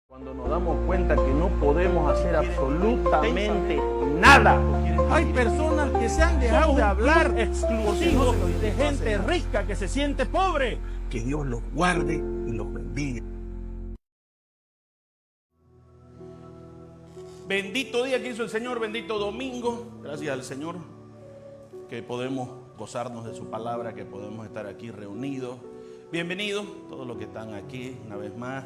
Cuando nos damos cuenta que no podemos hacer absolutamente nada. Hay personas que se han dejado de hablar exclusivos de gente rica que se siente pobre. Que Dios los guarde y los bendiga. Bendito día que hizo el Señor, bendito domingo. Gracias al Señor que podemos gozarnos de su palabra, que podemos estar aquí reunidos. Bienvenidos todos los que están aquí una vez más.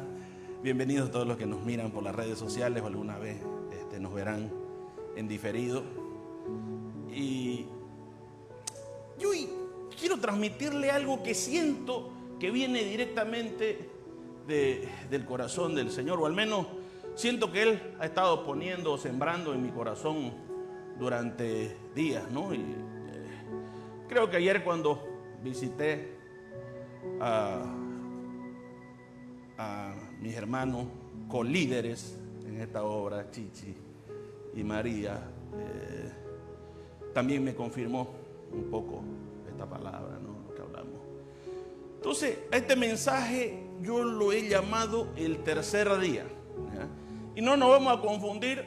Bienvenidos todos los que nos miran por las redes sociales o alguna vez nos verán en diferido. Y yo quiero transmitirle algo que siento que viene directamente del corazón del Señor, o al menos siento que Él ha estado poniendo, sembrando en mi corazón durante días, ¿no? Y creo que ayer cuando visité a mis hermanos colíderes en esta obra, Chichi y María, también me confirmó un poco esta palabra, ¿no? Lo que hablamos. Entonces, a este mensaje yo lo he llamado el tercer día, ¿ya? Y no nos vamos a confundir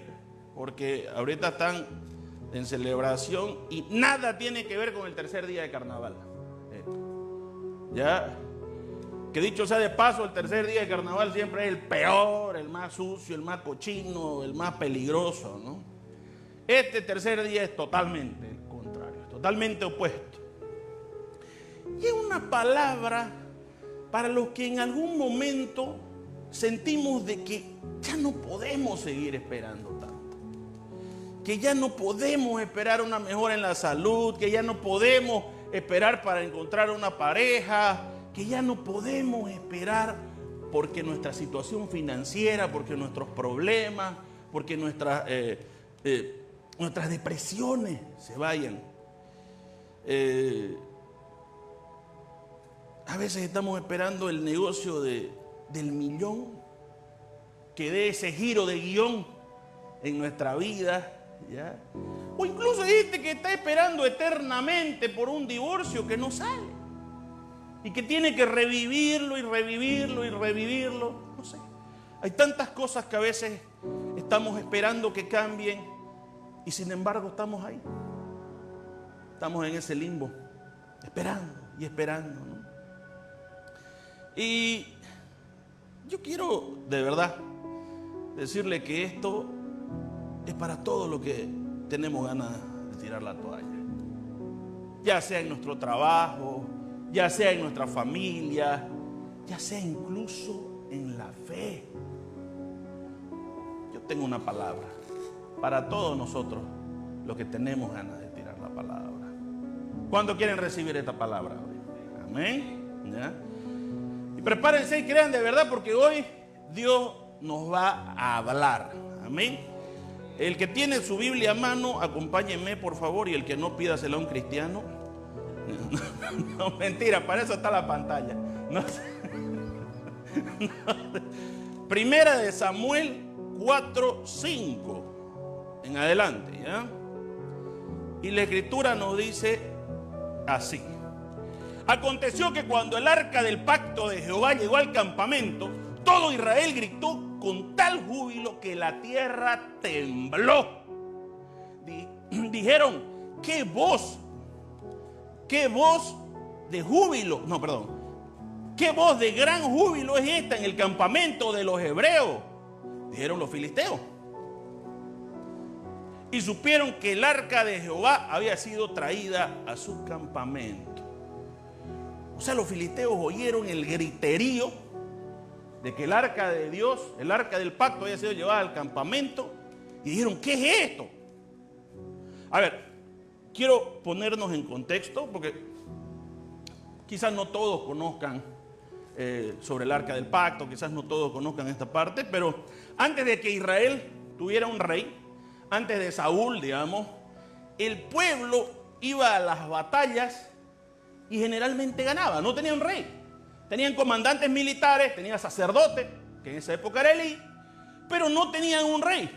porque ahorita están en celebración y nada tiene que ver con el tercer día de carnaval. Ya, que dicho sea de paso, el tercer día de carnaval siempre es el peor, el más sucio, el más cochino, el más peligroso, ¿no? Este tercer día es totalmente el contrario, es totalmente opuesto. Y es una palabra para los que en algún momento sentimos de que ya no podemos seguir esperando tanto, que ya no podemos esperar una mejora en la salud, que ya no podemos esperar para encontrar una pareja, que ya no podemos esperar porque nuestra situación financiera, porque nuestros problemas, porque nuestras depresiones se vayan. A veces estamos esperando el negocio del millón, que dé ese giro de guión en nuestra vida, ¿ya? O incluso hay gente que está esperando eternamente por un divorcio que no sale y que tiene que revivirlo y revivirlo y revivirlo. No sé, hay tantas cosas que a veces estamos esperando que cambien y sin embargo estamos ahí, estamos en ese limbo, esperando y esperando, ¿no? Y yo quiero de verdad decirle que esto es para todos los que tenemos ganas de tirar la toalla, ya sea en nuestro trabajo, ya sea en nuestra familia, ya sea incluso en la fe. Yo tengo una palabra para todos nosotros los que tenemos ganas de tirar la palabra. ¿Cuántos quieren recibir esta palabra hoy? Amén. ¿Ya? Y prepárense y crean de verdad, porque hoy Dios nos va a hablar. Amén. El que tiene su Biblia a mano, acompáñenme por favor, y el que no, pídasela a un cristiano. No, mentira, para eso está la pantalla. No. Primera de Samuel 4:5 en adelante, ¿ya? Y la escritura nos dice así: aconteció que cuando el arca del pacto de Jehová llegó al campamento, todo Israel gritó con tal júbilo que la tierra tembló. Dijeron: qué voz de júbilo, no, perdón, qué voz de gran júbilo es esta en el campamento de los hebreos, dijeron los filisteos. Y supieron que el arca de Jehová había sido traída a su campamento. O sea, los filisteos oyeron el griterío de que el arca de Dios, el arca del pacto, había sido llevada al campamento, y dijeron: ¿qué es esto? A ver, quiero ponernos en contexto, porque quizás no todos conozcan sobre el arca del pacto, quizás no todos conozcan esta parte, pero antes de que Israel tuviera un rey, antes de Saúl, digamos, el pueblo iba a las batallas y generalmente ganaba, no tenían rey. Tenían comandantes militares, tenían sacerdotes, que en esa época era Elí, pero no tenían un rey,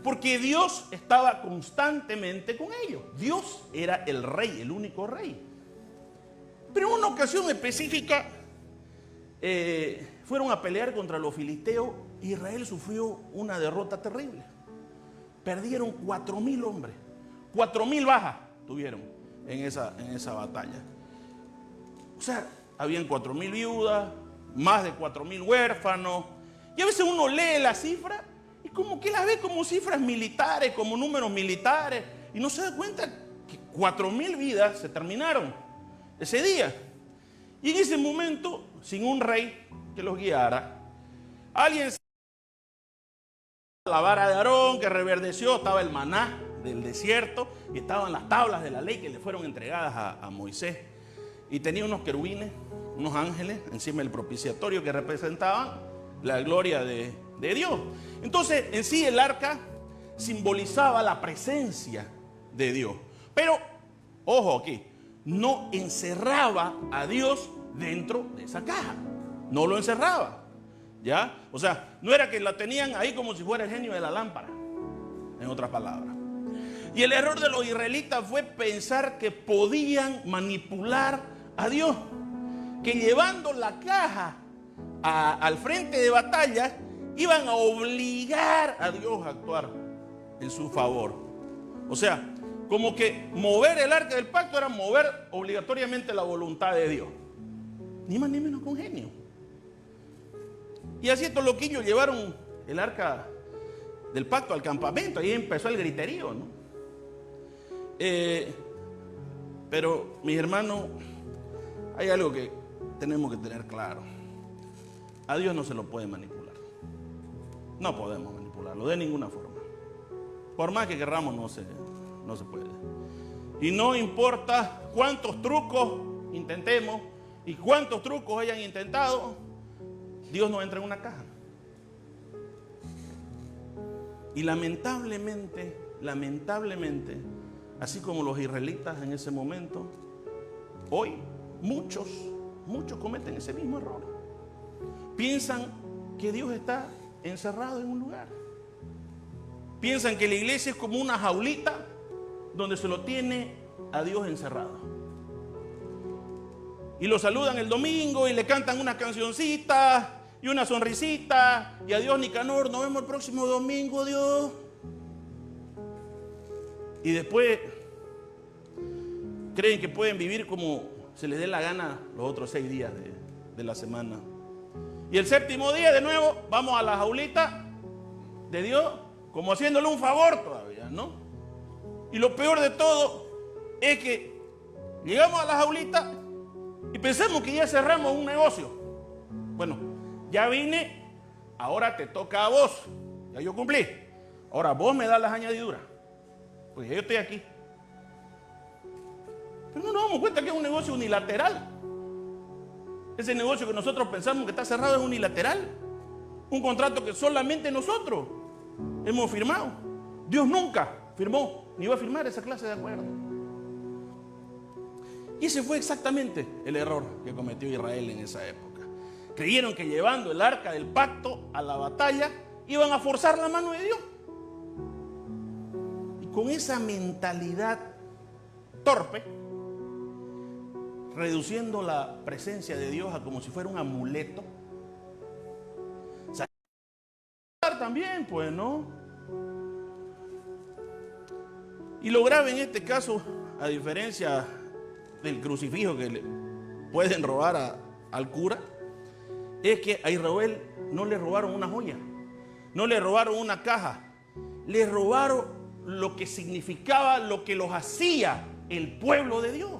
porque Dios estaba constantemente con ellos. Dios era el rey, el único rey. Pero en una ocasión específica fueron a pelear contra los filisteos, Israel sufrió una derrota terrible. Perdieron 4,000 hombres, 4,000 bajas tuvieron en esa batalla. O sea, habían 4,000 viudas, más de 4,000 huérfanos. Y a veces uno lee la cifra y como que la ve como cifras militares, como números militares, y no se da cuenta que 4,000 vidas se terminaron ese día. Y en ese momento, sin un rey que los guiara, alguien, la vara de Aarón que reverdeció, estaba el maná del desierto y estaban las tablas de la ley que le fueron entregadas a Moisés, y tenía unos querubines, unos ángeles encima del propiciatorio que representaban la gloria de Dios. Entonces, en sí el arca simbolizaba la presencia de Dios, pero ojo aquí, no encerraba a Dios dentro de esa caja, no lo encerraba, ¿ya? O sea, no era que la tenían ahí como si fuera el genio de la lámpara, en otras palabras. Y el error de los israelitas fue pensar que podían manipular a Dios, que llevando la caja al frente de batalla iban a obligar a Dios a actuar en su favor. O sea, como que mover el arca del pacto era mover obligatoriamente la voluntad de Dios. Ni más ni menos que un genio. Y así estos loquillos llevaron el arca del pacto al campamento. Ahí empezó el griterío, ¿no? Pero, mis hermanos, hay algo que tenemos que tener claro. A Dios no se lo puede manipular. No podemos manipularlo de ninguna forma. Por más que querramos, no se puede. Y no importa cuántos trucos intentemos y cuántos trucos hayan intentado, Dios no entra en una caja. Y lamentablemente, así como los israelitas en ese momento, hoy muchos cometen ese mismo error. Piensan que Dios está encerrado en un lugar. Piensan que la iglesia es como una jaulita donde se lo tiene a Dios encerrado. Y lo saludan el domingo y le cantan una cancioncita y una sonrisita. Y adiós Nicanor, nos vemos el próximo domingo, Dios. Y después creen que pueden vivir como se les dé la gana los otros 6 días de la semana. Y el 7º día de nuevo vamos a la jaulita de Dios, como haciéndole un favor todavía, ¿no? Y lo peor de todo es que llegamos a la jaulita y pensamos que ya cerramos un negocio. Bueno, ya vine, ahora te toca a vos. Ya yo cumplí. Ahora vos me das las añadiduras, pues yo estoy aquí. Pero no nos damos cuenta que es un negocio unilateral. Ese negocio que nosotros pensamos que está cerrado es unilateral. Un contrato que solamente nosotros hemos firmado. Dios nunca firmó ni va a firmar esa clase de acuerdo. Y ese fue exactamente el error que cometió Israel en esa época. Creyeron que llevando el arca del pacto a la batalla iban a forzar la mano de Dios. Y con esa mentalidad torpe, reduciendo la presencia de Dios a como si fuera un amuleto. También, pues, ¿no? Y lo grave en este caso, a diferencia del crucifijo que le pueden robar al cura, es que a Israel no le robaron una joya, no le robaron una caja, le robaron lo que significaba, lo que los hacía el pueblo de Dios.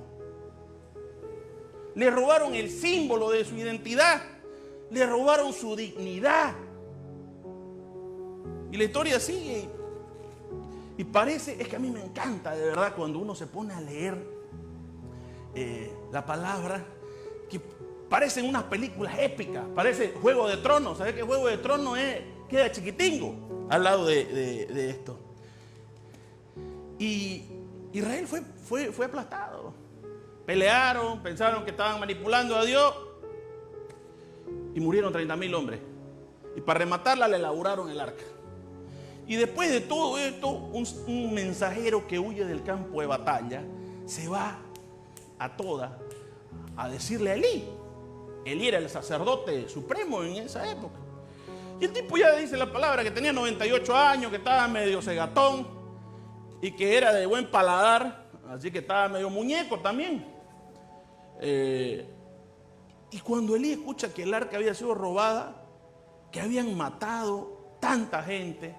Le robaron el símbolo de su identidad, le robaron su dignidad. Y la historia sigue. Y parece, es que a mí me encanta de verdad cuando uno se pone a leer la palabra, que parecen unas películas épicas, parece Juego de Tronos. ¿Sabes qué Juego de Tronos es? Queda chiquitingo al lado de esto. Y Israel fue aplastado. Pelearon, pensaron que estaban manipulando a Dios y murieron 30,000 hombres. Y para rematarla le elaboraron el arca. Y después de todo esto, un mensajero que huye del campo de batalla se va a decirle a Elí, Elí era el sacerdote supremo en esa época. Y el tipo ya dice la palabra que tenía 98 años, que estaba medio cegatón y que era de buen paladar, así que estaba medio muñeco también. Y cuando Elí escucha que el arca había sido robada, que habían matado tanta gente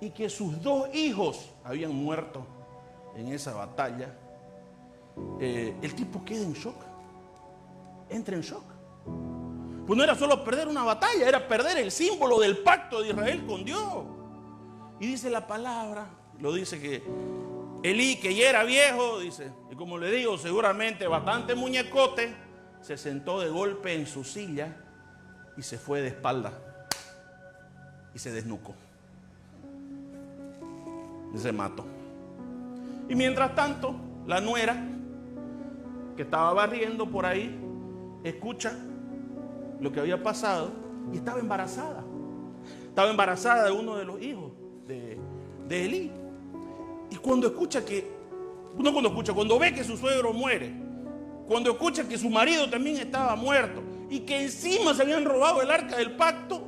y que sus 2 hijos habían muerto en esa batalla, el tipo queda en shock, entra en shock. Pues no era solo perder una batalla, era perder el símbolo del pacto de Israel con Dios. Y dice la palabra, lo dice que Elí, que ya era viejo, dice, y como le digo, seguramente bastante muñecote, se sentó de golpe en su silla y se fue de espalda y se desnucó y se mató. Y mientras tanto, la nuera que estaba barriendo por ahí escucha lo que había pasado y estaba embarazada. Estaba embarazada de uno de los hijos de Elí. Y cuando ve que su suegro muere, cuando escucha que su marido también estaba muerto y que encima se habían robado el arca del pacto,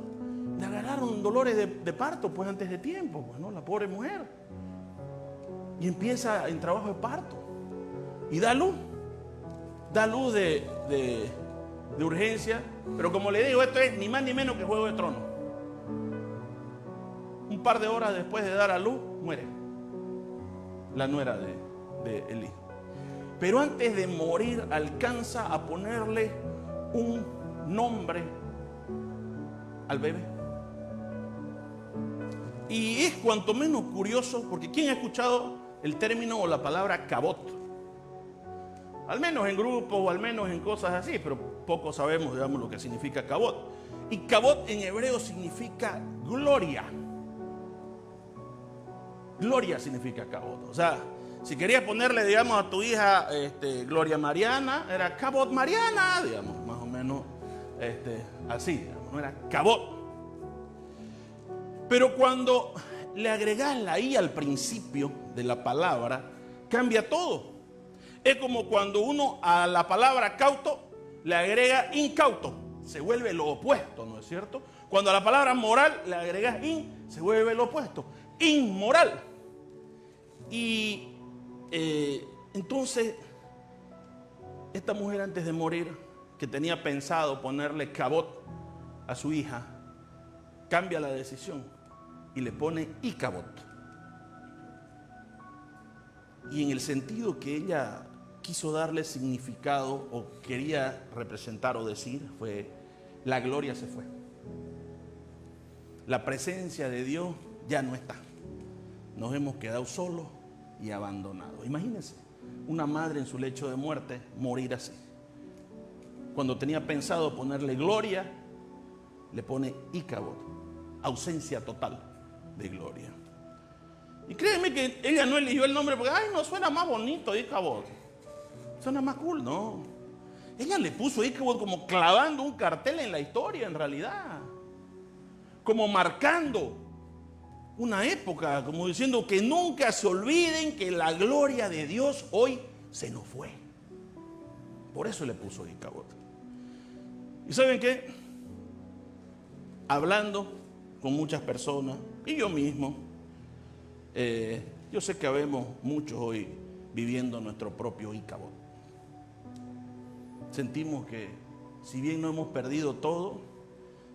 le agarraron dolores de parto pues antes de tiempo, pues, ¿no? La pobre mujer. Y empieza en trabajo de parto y da luz de urgencia. Pero como le digo, esto es ni más ni menos que Juego de Tronos. Un par de horas después de dar a luz, muere la nuera de Elí. Pero antes de morir alcanza a ponerle un nombre al bebé. Y es cuanto menos curioso, porque ¿quién ha escuchado el término o la palabra cabot? Al menos en grupos o al menos en cosas así, pero poco sabemos, digamos, lo que significa cabot. Y cabot en hebreo significa gloria. Gloria significa cabot. O sea, si querías ponerle, digamos, a tu hija Gloria Mariana, era cabot Mariana, digamos, más o menos así, digamos, no era cabot. Pero cuando le agregas la i al principio de la palabra, cambia todo. Es como cuando uno a la palabra cauto le agrega incauto, se vuelve lo opuesto, ¿no es cierto? Cuando a la palabra moral le agregas in, se vuelve lo opuesto, inmoral. Y entonces, esta mujer antes de morir, que tenía pensado ponerle cabot a su hija, cambia la decisión y le pone icabot. Y en el sentido que ella quiso darle significado o quería representar o decir fue: la gloria se fue, la presencia de Dios ya no está, nos hemos quedado solos y abandonados. Imagínense una madre en su lecho de muerte morir así. Cuando tenía pensado ponerle gloria, le pone icabot, ausencia total de gloria. Y créeme que ella no eligió el nombre porque, ay, no, suena más bonito Icabod, suena más cool, no. Ella le puso Icabod como clavando un cartel en la historia, en realidad, como marcando una época, como diciendo que nunca se olviden que la gloria de Dios hoy se nos fue. Por eso le puso Icabod. ¿Y saben qué? Hablando con muchas personas y yo mismo, yo sé que habemos muchos hoy viviendo nuestro propio Icabod. Sentimos que si bien no hemos perdido todo,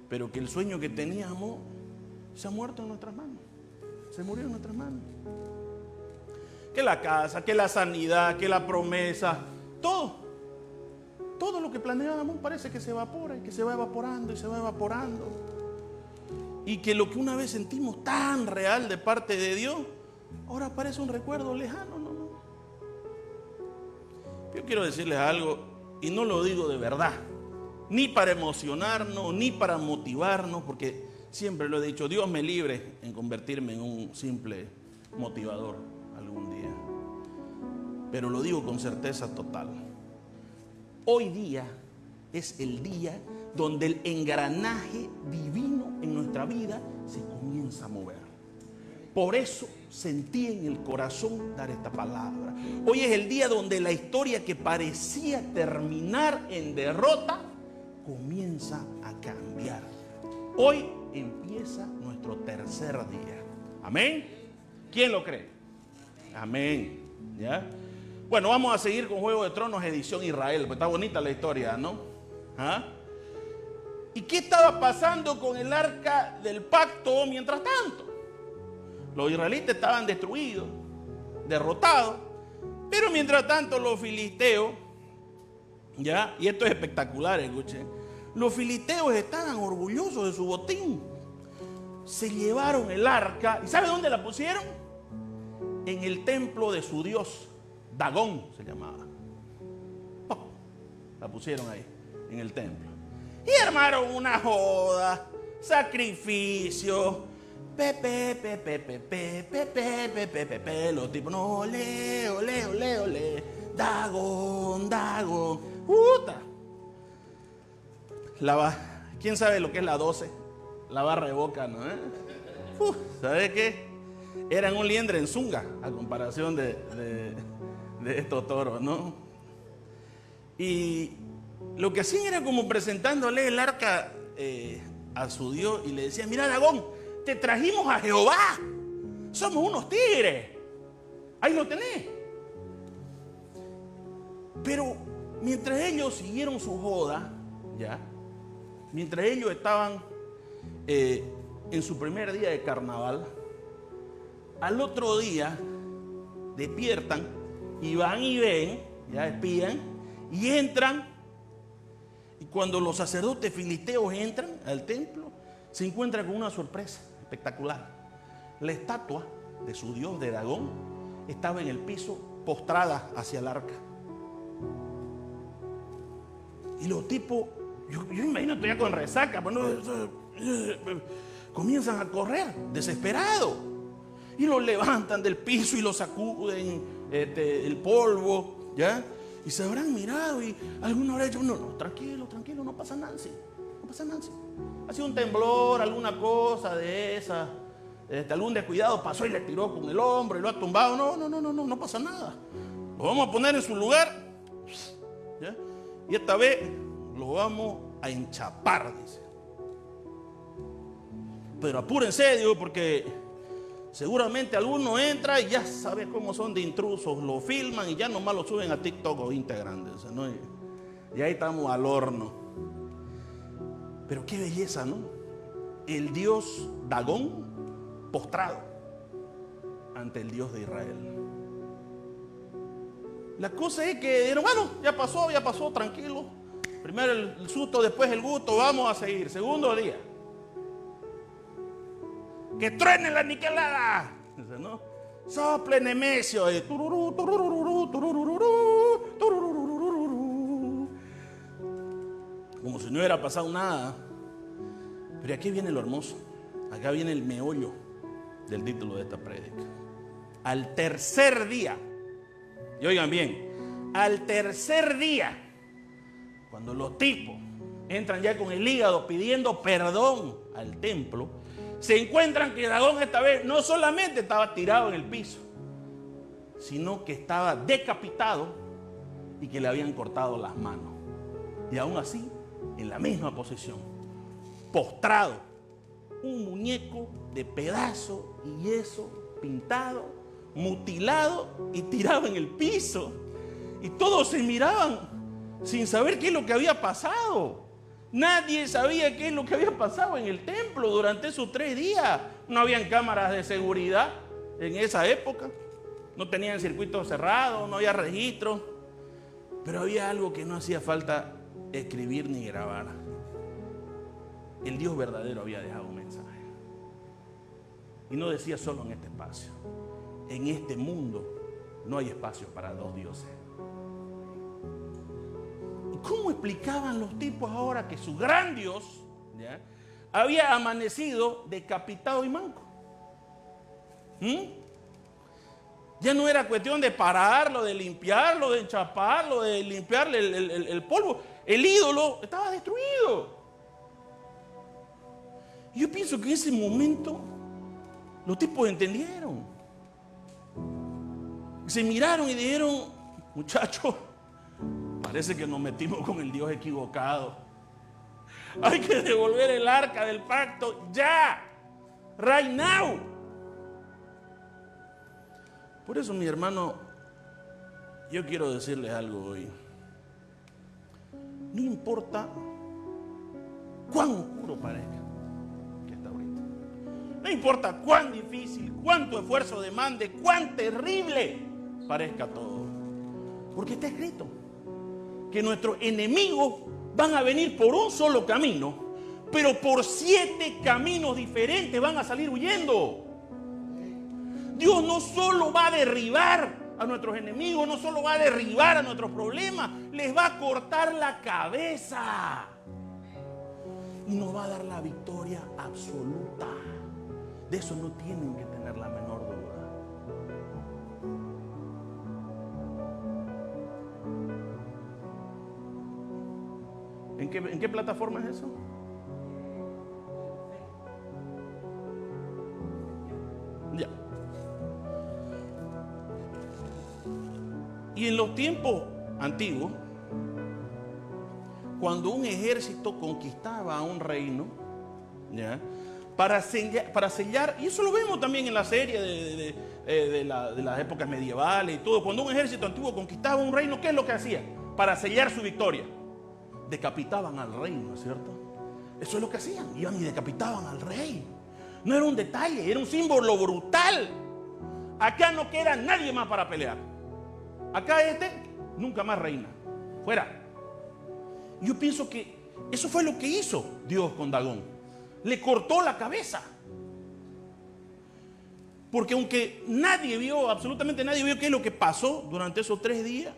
pero que el sueño que teníamos se ha muerto en nuestras manos, se murió en nuestras manos. Que la casa, que la sanidad, que la promesa, todo lo que planeábamos parece que se evapora y que se va evaporando y se va evaporando. Y que lo que una vez sentimos tan real de parte de Dios, ahora parece un recuerdo lejano. No. Yo quiero decirles algo, y no lo digo de verdad, ni para emocionarnos, ni para motivarnos, porque siempre lo he dicho, Dios me libre en convertirme en un simple motivador algún día. Pero lo digo con certeza total. Hoy día es el día donde el engranaje divino en nuestra vida se comienza a mover. Por eso sentí en el corazón dar esta palabra. Hoy es el día donde la historia que parecía terminar en derrota comienza a cambiar. Hoy empieza nuestro tercer día. Amén. ¿Quién lo cree? Amén. ¿Ya? Bueno, vamos a seguir con Juego de Tronos edición Israel, porque está bonita la historia, ¿no? ¿Ah? ¿Y qué estaba pasando con el arca del pacto mientras tanto? Los israelitas estaban destruidos, derrotados, pero mientras tanto los filisteos, ¿ya? Y esto es espectacular, escuchen. Los filisteos estaban orgullosos de su botín. Se llevaron el arca, ¿y sabe dónde la pusieron? En el templo de su dios, Dagón se llamaba. Oh, la pusieron ahí, en el templo. Y armaron una joda, sacrificio, los tipos, no, ole, ole, ole, ole, Dagón, Dagón, puta. ¿Quién sabe lo que es la 12? La barra de boca, ¿no? ¿Sabe qué? Eran un liendre en zunga, a comparación de estos toros, ¿no? Y lo que hacían era como presentándole el arca a su Dios y le decían, mira, Dagón, te trajimos a Jehová, somos unos tigres, ahí lo tenés. Pero mientras ellos siguieron su joda, ¿ya? Mientras ellos estaban en su primer día de carnaval, al otro día despiertan y van y ven, ya espían, y entran. Y cuando los sacerdotes filisteos entran al templo, se encuentran con una sorpresa espectacular. La estatua de su dios, de Dagón, estaba en el piso, postrada hacia el arca. Y los tipos, yo imagino todavía con resaca, pues comienzan a correr desesperados. Y lo levantan del piso y lo sacuden el polvo, ¿ya? Y se habrán mirado y alguno habrá dicho, no, tranquilo, no pasa nada, sí, no pasa nada. Sí. Ha sido un temblor, alguna cosa de esa, algún descuidado pasó y le tiró con el hombro y lo ha tumbado. No pasa nada. Lo vamos a poner en su lugar, ¿ya? Y esta vez lo vamos a enchapar, dice. Pero apúrense, digo, porque seguramente alguno entra y ya sabe cómo son de intrusos, lo filman y ya nomás lo suben a TikTok o Instagram, ¿no? Y ahí estamos al horno. Pero qué belleza, ¿no? El dios Dagón postrado ante el Dios de Israel. La cosa es que, hermano, ya pasó, tranquilo. Primero el susto, después el gusto, vamos a seguir. Segundo día. Que truene la niquelada. Dice, ¿no? Sople Nemesio. Como si no hubiera pasado nada. Pero aquí viene lo hermoso. Acá viene el meollo del título de esta prédica. Al tercer día. Y oigan bien. Al tercer día. Cuando los tipos entran ya con el hígado pidiendo perdón al templo, se encuentran que Dagón esta vez no solamente estaba tirado en el piso, sino que estaba decapitado y que le habían cortado las manos. Y aún así, en la misma posición, postrado, un muñeco de pedazo y yeso pintado, mutilado y tirado en el piso. Y todos se miraban sin saber qué es lo que había pasado. Nadie sabía qué es lo que había pasado en el templo durante esos 3 días. No habían cámaras de seguridad en esa época. No tenían circuitos cerrados, no había registro. Pero había algo que no hacía falta escribir ni grabar. El Dios verdadero había dejado un mensaje. Y no decía solo en este espacio. En este mundo no hay espacio para 2 dioses. ¿Cómo explicaban los tipos ahora que su gran Dios, ¿ya?, había amanecido decapitado y manco? Ya no era cuestión de pararlo, de limpiarlo, de enchaparlo, de limpiarle el polvo. El ídolo estaba destruido. Y yo pienso que en ese momento los tipos entendieron. Se miraron y dijeron, muchachos, parece que nos metimos con el Dios equivocado. Hay que devolver el arca del pacto ya. Right now. Por eso, mi hermano, yo quiero decirles algo hoy. No importa cuán oscuro parezca que está ahorita. No importa cuán difícil, cuánto esfuerzo demande, cuán terrible parezca todo. Porque está escrito que nuestros enemigos van a venir por un solo camino, pero por 7 caminos diferentes van a salir huyendo. Dios no solo va a derribar a nuestros enemigos, no solo va a derribar a nuestros problemas, les va a cortar la cabeza y nos va a dar la victoria absoluta. De eso no tienen que tener la menor duda. ¿En qué plataforma es eso? Ya. Y en los tiempos antiguos, cuando un ejército conquistaba a un reino, ¿ya? Para sellar, y eso lo vemos también en la serie de las épocas medievales y todo, cuando un ejército antiguo conquistaba un reino, ¿qué es lo que hacía? Para sellar su victoria, decapitaban al rey, ¿no es cierto? Eso es lo que hacían, iban y decapitaban al rey. No era un detalle, era un símbolo brutal. Acá no queda nadie más para pelear. Acá nunca más reina. Fuera. Yo pienso que eso fue lo que hizo Dios con Dagón. Le cortó la cabeza. Porque aunque absolutamente nadie vio qué es lo que pasó durante esos 3 días,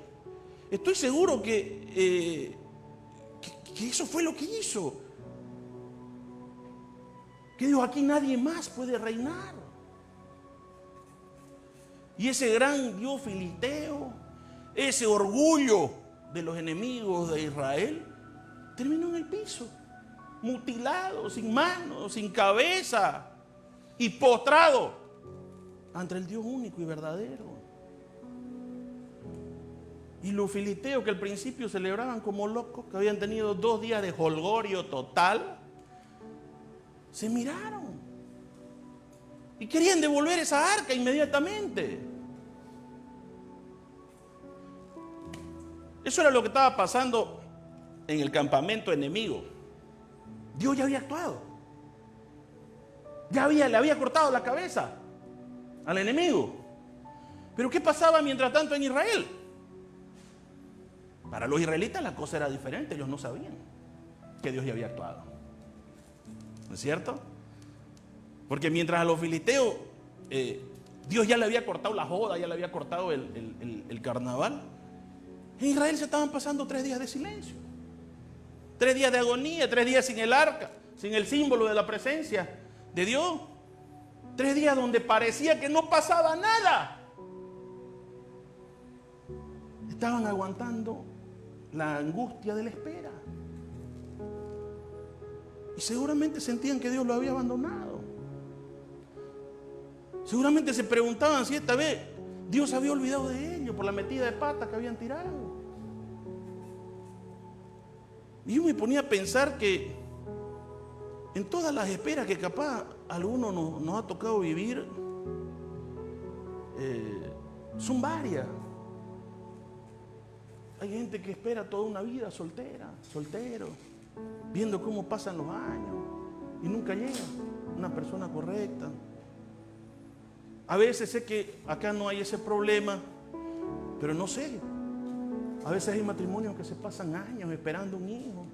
estoy seguro que eso fue lo que hizo. Que dijo, aquí nadie más puede reinar. Y ese gran Dios filisteo, ese orgullo de los enemigos de Israel, terminó en el piso, mutilado, sin manos, sin cabeza y postrado ante el Dios único y verdadero. Y los filisteos, que al principio celebraban como locos, que habían tenido 2 días de jolgorio total, se miraron y querían devolver esa arca inmediatamente. Eso era lo que estaba pasando en el campamento enemigo. Dios ya había actuado. Le había cortado la cabeza al enemigo. Pero ¿qué pasaba mientras tanto en Israel? Para los israelitas la cosa era diferente. Ellos no sabían que Dios ya había actuado. ¿No es cierto? Porque mientras a los filisteos Dios ya le había cortado la joda, ya le había cortado el carnaval, en Israel se estaban pasando 3 días de silencio, 3 días de agonía, 3 días sin el arca, sin el símbolo de la presencia de Dios, 3 días donde parecía que no pasaba nada. Estaban aguantando la angustia de la espera. Y seguramente sentían que Dios lo había abandonado. Seguramente se preguntaban si esta vez Dios había olvidado de ellos por la metida de pata que habían tirado. Y yo me ponía a pensar que en todas las esperas que capaz a algunos nos ha tocado vivir, son varias. Hay gente que espera toda una vida soltero, viendo cómo pasan los años y nunca llega una persona correcta. A veces sé que acá no hay ese problema, pero no sé. A veces hay matrimonios que se pasan años esperando un hijo,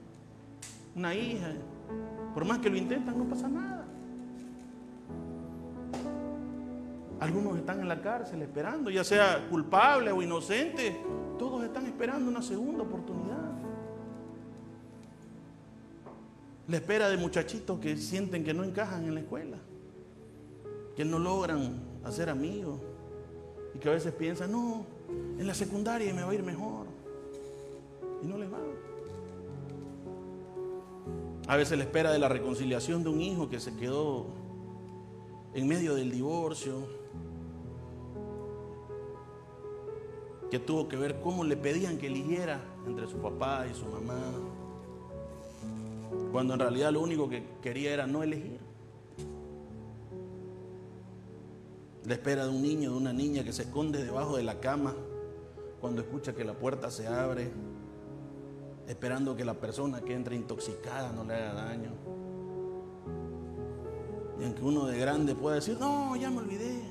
una hija. Por más que lo intentan, no pasa nada. Algunos están en la cárcel esperando, ya sea culpable o inocente. Todos están esperando una segunda oportunidad. La espera de muchachitos que sienten que no encajan en la escuela, que no logran hacer amigos y que a veces piensan, no, en la secundaria me va a ir mejor, y no les va. A veces la espera de la reconciliación de un hijo que se quedó en medio del divorcio, que tuvo que ver cómo le pedían que eligiera entre su papá y su mamá. cuando en realidad lo único que quería era no elegir. La espera de un niño, de una niña que se esconde debajo de la cama cuando escucha que la puerta se abre, esperando que la persona que entre intoxicada no le haga daño. Y aunque uno de grande pueda decir, no, ya me olvidé,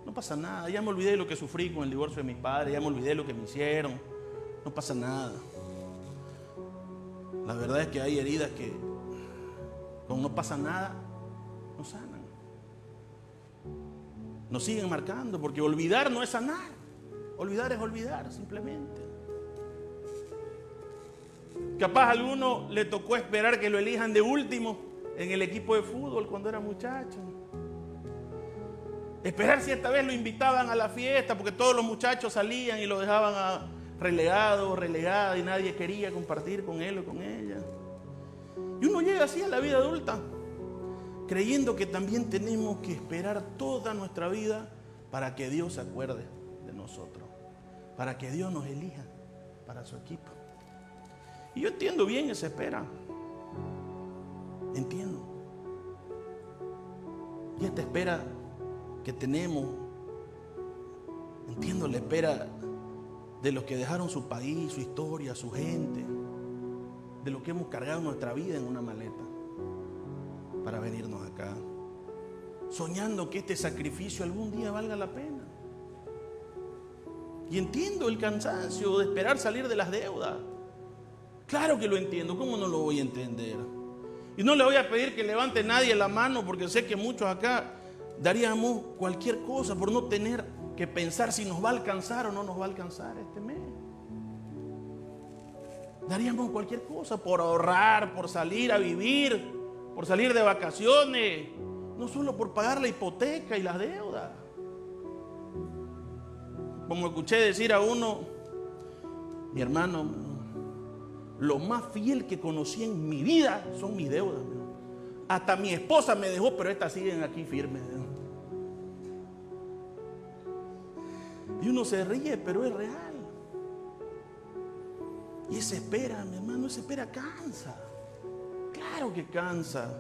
no pasa nada, ya me olvidé de lo que sufrí con el divorcio de mis padres, ya me olvidé de lo que me hicieron, no pasa nada. La verdad es que hay heridas que con no pasa nada, no sanan. Nos siguen marcando, porque olvidar no es sanar. Olvidar es olvidar, simplemente. Capaz a alguno le tocó esperar que lo elijan de último en el equipo de fútbol cuando era muchacho. Esperar si esta vez lo invitaban a la fiesta, porque todos los muchachos salían y lo dejaban relegado o relegada y nadie quería compartir con él o con ella. Y uno llega así a la vida adulta, creyendo que también tenemos que esperar toda nuestra vida para que Dios se acuerde de nosotros, para que Dios nos elija para su equipo. Y yo entiendo bien esa espera. Entiendo. Y esta espera que tenemos, entiendo la espera de los que dejaron su país, su historia, su gente, de lo que hemos cargado nuestra vida en una maleta para venirnos acá, soñando que este sacrificio algún día valga la pena. Y entiendo el cansancio de esperar salir de las deudas. Claro que lo entiendo, ¿cómo no lo voy a entender? Y no le voy a pedir que levante nadie la mano, porque sé que muchos acá daríamos cualquier cosa por no tener que pensar si nos va a alcanzar o no nos va a alcanzar este mes. Daríamos cualquier cosa por ahorrar, por salir a vivir, por salir de vacaciones, no solo por pagar la hipoteca y las deudas. Como escuché decir a uno, mi hermano, lo más fiel que conocí en mi vida son mis deudas. Hasta mi esposa me dejó, pero estas siguen aquí firmes. Y uno se ríe, pero es real. Y esa espera, mi hermano, esa espera cansa. Claro que cansa.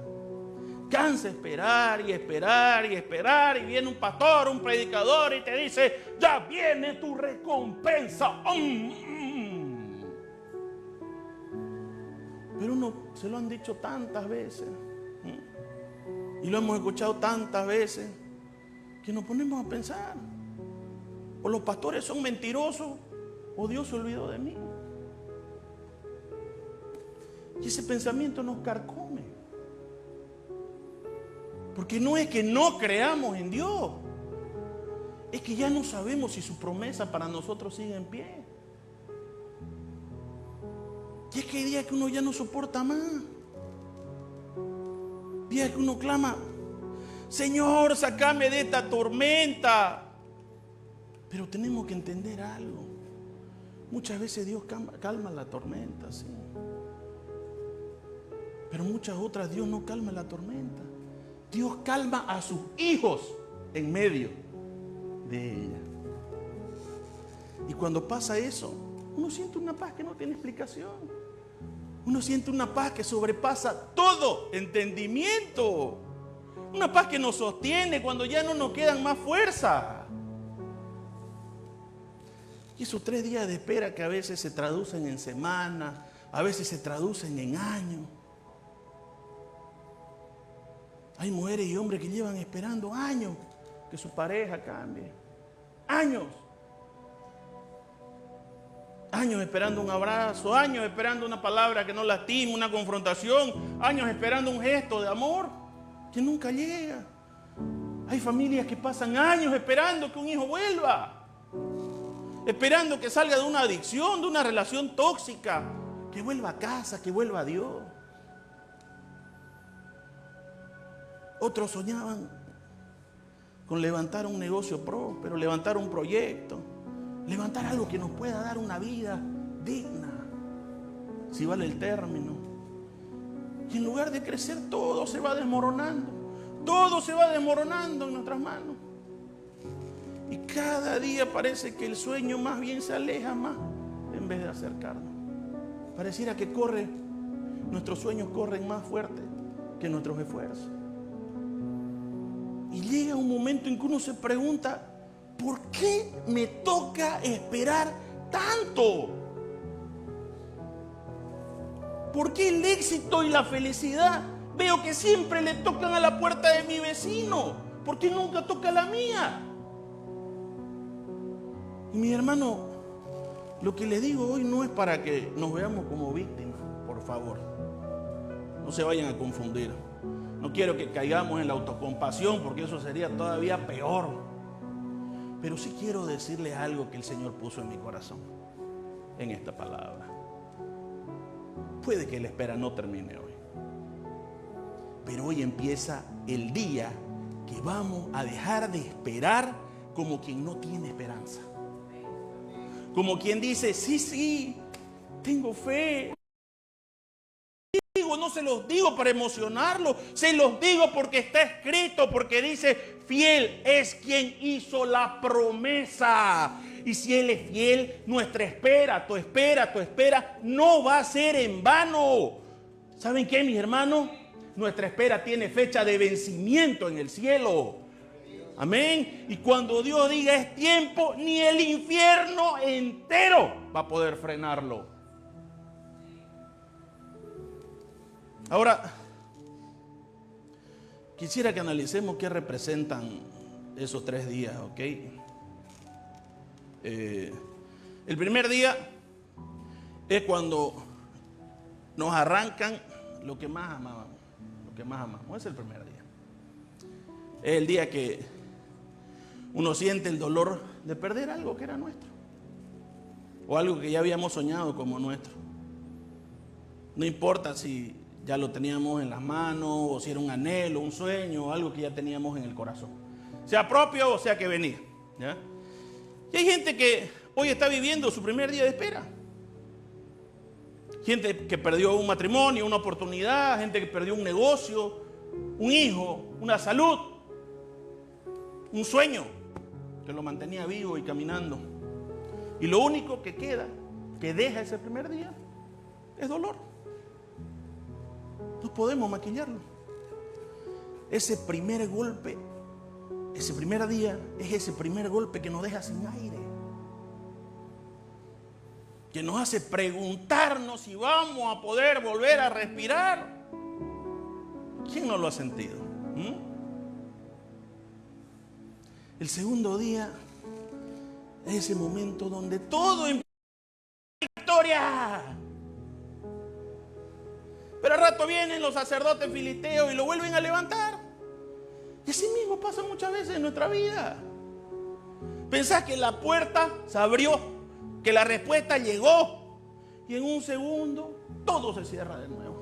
Cansa esperar y esperar y esperar. Y viene un pastor, un predicador y te dice, ya viene tu recompensa. Pero uno se lo han dicho tantas veces. Y lo hemos escuchado tantas veces que nos ponemos a pensar. O los pastores son mentirosos o Dios se olvidó de mí. Y ese pensamiento nos carcome. Porque no es que no creamos en Dios, es que ya no sabemos si su promesa para nosotros sigue en pie. Y es que hay días que uno ya no soporta más. Días que uno clama, Señor, sácame de esta tormenta. Pero tenemos que entender algo. Muchas veces Dios calma la tormenta, sí. Pero muchas otras Dios no calma la tormenta. Dios calma a sus hijos en medio de ella. Y cuando pasa eso, uno siente una paz que no tiene explicación. Uno siente una paz que sobrepasa todo entendimiento. Una paz que nos sostiene cuando ya no nos quedan más fuerza. Y esos 3 días de espera que a veces se traducen en semanas, a veces se traducen en años. Hay mujeres y hombres que llevan esperando años que su pareja cambie. Años. Años esperando un abrazo, años esperando una palabra que no lastime, una confrontación, años esperando un gesto de amor que nunca llega. Hay familias que pasan años esperando que un hijo vuelva, esperando que salga de una adicción, de una relación tóxica, que vuelva a casa, que vuelva a Dios. Otros soñaban con levantar un negocio próspero, levantar un proyecto, levantar algo que nos pueda dar una vida digna, si vale el término. Y en lugar de crecer, todo se va desmoronando. Todo se va desmoronando en nuestras manos. Y cada día parece que el sueño más bien se aleja más en vez de acercarnos. Pareciera que corre nuestros sueños corren más fuerte que nuestros esfuerzos. Y llega un momento en que uno se pregunta, ¿por qué me toca esperar tanto? ¿Por qué el éxito y la felicidad veo que siempre le tocan a la puerta de mi vecino? ¿Por qué nunca toca la mía? Y mi hermano, lo que les digo hoy no es para que nos veamos como víctimas, por favor. No se vayan a confundir. No quiero que caigamos en la autocompasión, porque eso sería todavía peor. Pero sí quiero decirles algo que el Señor puso en mi corazón, en esta palabra. Puede que la espera no termine hoy, pero hoy empieza el día que vamos a dejar de esperar como quien no tiene esperanza. Como quien dice, sí, tengo fe. No se los digo para emocionarlo, se los digo porque está escrito, porque dice, fiel es quien hizo la promesa. Y si Él es fiel, nuestra espera, tu espera no va a ser en vano. ¿Saben qué, mis hermanos? Nuestra espera tiene fecha de vencimiento en el cielo. Amén. Y cuando Dios diga es tiempo, ni el infierno entero va a poder frenarlo. Ahora, quisiera que analicemos qué representan esos 3 días, ¿ok? El primer día es cuando nos arrancan lo que más amábamos. Lo que más amamos. Es el primer día. Es el día que uno siente el dolor de perder algo que era nuestro. O algo que ya habíamos soñado como nuestro. No importa si ya lo teníamos en las manos, o si era un anhelo, un sueño, o algo que ya teníamos en el corazón. Sea propio o sea que venía. ¿Ya? Y hay gente que hoy está viviendo su primer día de espera. Gente que perdió un matrimonio, una oportunidad, gente que perdió un negocio, un hijo, una salud, un sueño que lo mantenía vivo y caminando. Y lo único que queda, que deja ese primer día, es dolor. No podemos maquillarlo. Ese primer golpe, ese primer día, es ese primer golpe que nos deja sin aire. Que nos hace preguntarnos si vamos a poder volver a respirar. ¿Quién no lo ha sentido? El segundo día es ese momento donde todo empieza victoria. Pero al rato vienen los sacerdotes filisteos y lo vuelven a levantar. Y así mismo pasa muchas veces en nuestra vida. Pensás que la puerta se abrió, que la respuesta llegó, y en un segundo todo se cierra de nuevo.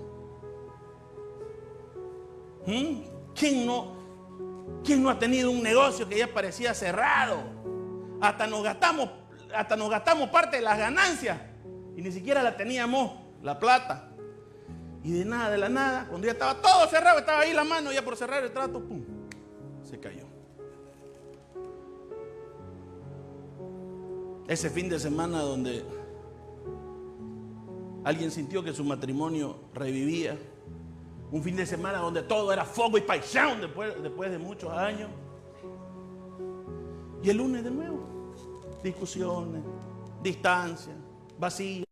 ¿Quién no ha tenido un negocio que ya parecía cerrado? Hasta nos gastamos parte de las ganancias y ni siquiera la teníamos, la plata. Y de la nada, cuando ya estaba todo cerrado, estaba ahí la mano ya por cerrar el trato, ¡pum!, se cayó. Ese fin de semana donde alguien sintió que su matrimonio revivía, un fin de semana donde todo era fuego y paixão después de muchos años, y el lunes de nuevo, discusiones, distancia, vacío.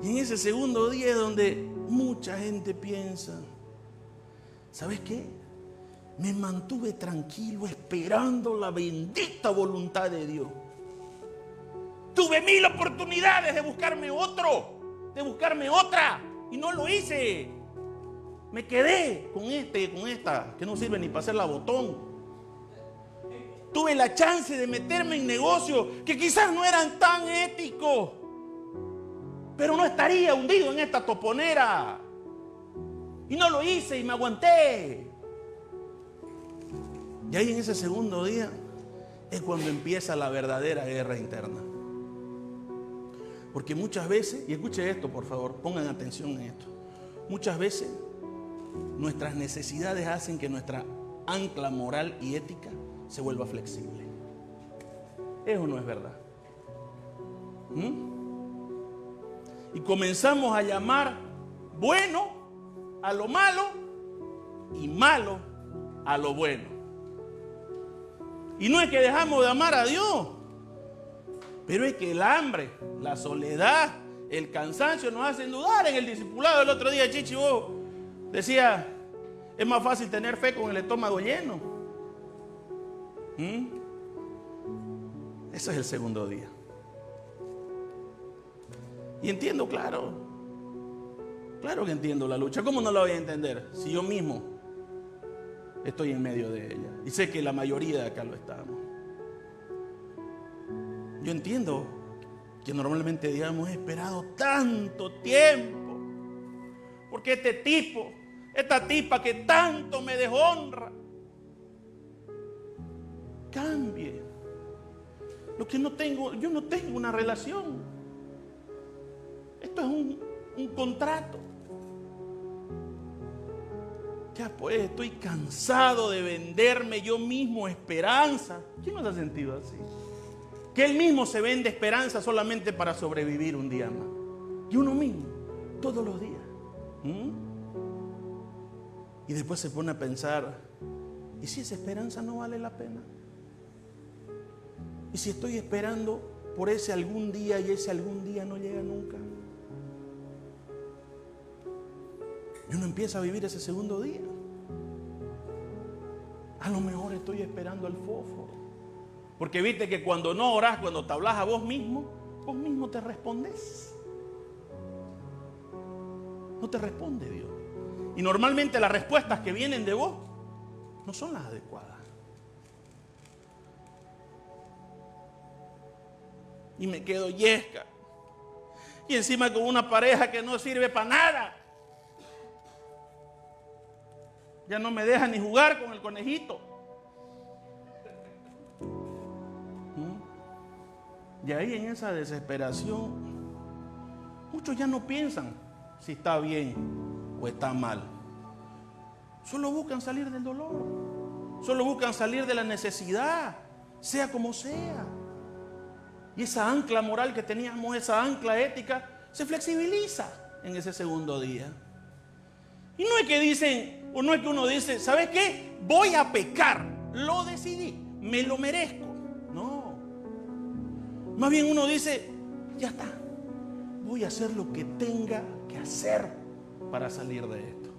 Y en ese segundo día es donde mucha gente piensa, ¿sabes qué? Me mantuve tranquilo esperando la bendita voluntad de Dios. Tuve 1000 oportunidades de buscarme otra, y no lo hice. Me quedé con esta, que no sirve ni para hacer la botón. Tuve la chance de meterme en negocios que quizás no eran tan éticos, pero no estaría hundido en esta toponera. Y no lo hice y me aguanté. Y ahí en ese segundo día es cuando empieza la verdadera guerra interna. Porque muchas veces, y escuche esto por favor, pongan atención en esto. Muchas veces nuestras necesidades hacen que nuestra ancla moral y ética se vuelva flexible. ¿Es o no es verdad? Y comenzamos a llamar bueno a lo malo y malo a lo bueno. Y no es que dejamos de amar a Dios, pero es que el hambre, la soledad, el cansancio nos hacen dudar. En el discipulado el otro día, Chichi, vos decía, es más fácil tener fe con el estómago lleno. Ese es el segundo día. Y entiendo, claro que entiendo la lucha. ¿Cómo no la voy a entender si yo mismo estoy en medio de ella? Y sé que la mayoría de acá lo estamos. Yo entiendo que normalmente, digamos, he esperado tanto tiempo porque este tipo, esta tipa que tanto me deshonra, cambie. Lo que no tengo, yo no tengo una relación. Esto es un contrato. Ya pues, estoy cansado de venderme yo mismo esperanza. ¿Quién no se ha sentido así? Que él mismo se vende esperanza solamente para sobrevivir un día más. Y uno mismo, todos los días. Y después se pone a pensar, ¿y si esa esperanza no vale la pena? ¿Y si estoy esperando por ese algún día y ese algún día no llega nunca? Y uno empieza a vivir ese segundo día. A lo mejor estoy esperando al fósforo. Porque viste que cuando no orás, cuando te hablas a vos mismo te respondes. No te responde Dios. Y normalmente las respuestas que vienen de vos no son las adecuadas. Y me quedo yesca. Y encima con una pareja que no sirve para nada. Ya no me deja ni jugar con el conejito. Y ahí en esa desesperación, muchos ya no piensan si está bien o está mal. Solo buscan salir del dolor. Solo buscan salir de la necesidad, sea como sea. Y esa ancla moral que teníamos, esa ancla ética, se flexibiliza en ese segundo día. Y no es que dicen, o no es que uno dice, ¿sabes qué? Voy a pecar, lo decidí, me lo merezco. No. Más bien uno dice, ya está, voy a hacer lo que tenga que hacer para salir de esto.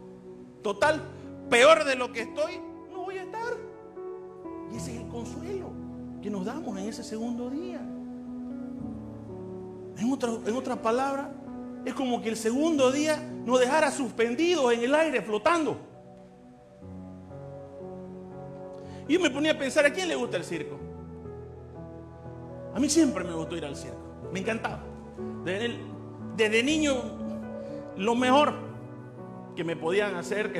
Total, peor de lo que estoy, no voy a estar. Y ese es el consuelo que nos damos en ese segundo día. En otras palabras, es como que el segundo día nos dejara suspendidos en el aire, flotando. Y yo me ponía a pensar, ¿a quién le gusta el circo? A mí siempre me gustó ir al circo. Me encantaba. Desde niño, lo mejor que me podían hacer,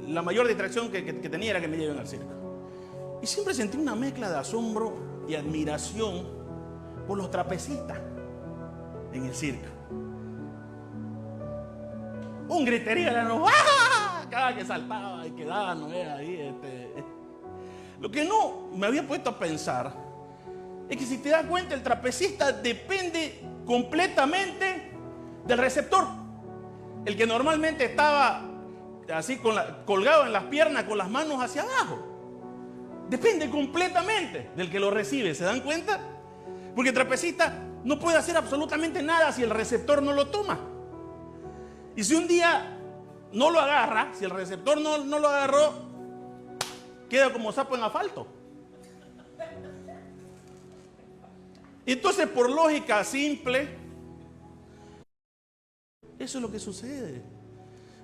la mayor distracción que tenía era que me lleven al circo. Y siempre sentí una mezcla de asombro y admiración por los trapecistas en el circo. Un griterío era ¡ah! Cada que saltaba y quedaba, no era ahí. Lo que no me había puesto a pensar es que si te das cuenta, el trapecista depende completamente del receptor. El que normalmente estaba así colgado en las piernas con las manos hacia abajo, depende completamente del que lo recibe. ¿Se dan cuenta? Porque el trapecista no puede hacer absolutamente nada si el receptor no lo toma. Y si un día no lo agarra, si el receptor no lo agarró, queda como sapo en asfalto. Entonces, por lógica simple, eso es lo que sucede.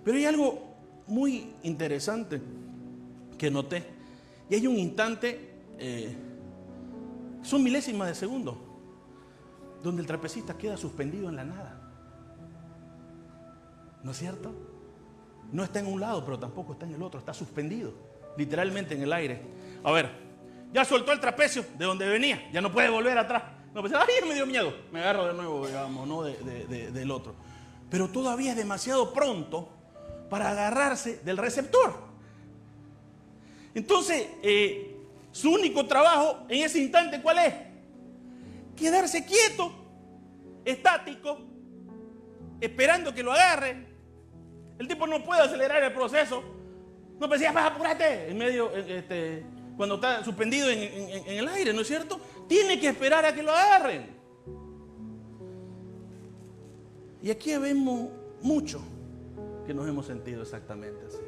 Pero hay algo muy interesante que noté. Y hay un instante, son milésimas de segundo, donde el trapecista queda suspendido en la nada. ¿No es cierto? No está en un lado, pero tampoco está en el otro. Está suspendido, literalmente en el aire. A ver, ya soltó el trapecio de donde venía. Ya no puede volver atrás. No, pues, ay, me dio miedo. Me agarro de nuevo, digamos, ¿no? Del otro. Pero todavía es demasiado pronto para agarrarse del receptor. Entonces, su único trabajo en ese instante, ¿cuál es? Quedarse quieto, estático, esperando que lo agarren. El tipo no puede acelerar el proceso. No pensé, apúrate, en medio, cuando está suspendido en el aire, ¿no es cierto? Tiene que esperar a que lo agarren. Y aquí vemos mucho que nos hemos sentido exactamente así.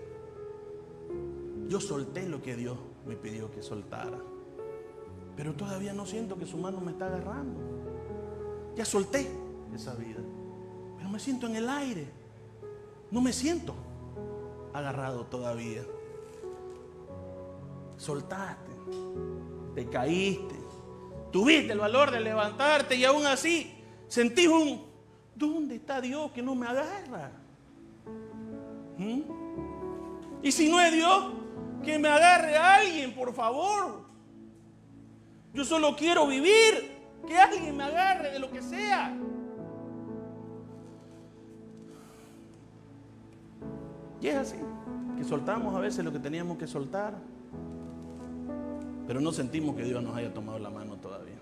Yo solté lo que Dios me pidió que soltara, pero todavía no siento que su mano me está agarrando. Ya solté esa vida, pero me siento en el aire. No me siento agarrado todavía. Soltaste, te caíste, tuviste el valor de levantarte y aún así sentís ¿dónde está Dios que no me agarra? Y si no es Dios, que me agarre a alguien, por favor. Yo solo quiero vivir, que alguien me agarre de lo que sea. Y es así, que soltamos a veces lo que teníamos que soltar, pero no sentimos que Dios nos haya tomado la mano todavía.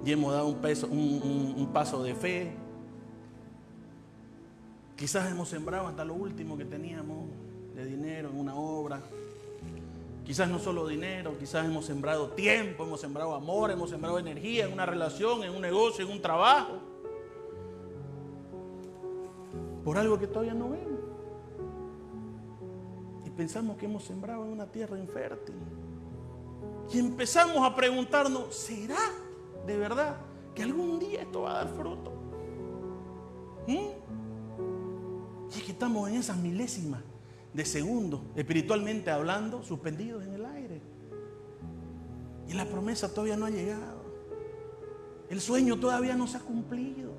Y hemos dado un paso de fe. Quizás hemos sembrado hasta lo último que teníamos de dinero en una obra. Quizás no solo dinero, quizás hemos sembrado tiempo, hemos sembrado amor, hemos sembrado energía en una relación, en un negocio, en un trabajo. Por algo que todavía no vemos. Y pensamos que hemos sembrado en una tierra infértil. Y empezamos a preguntarnos, ¿será de verdad que algún día esto va a dar fruto? Y es que estamos en esas milésimas de segundo, espiritualmente hablando, suspendidos en el aire. Y la promesa todavía no ha llegado. El sueño todavía no se ha cumplido.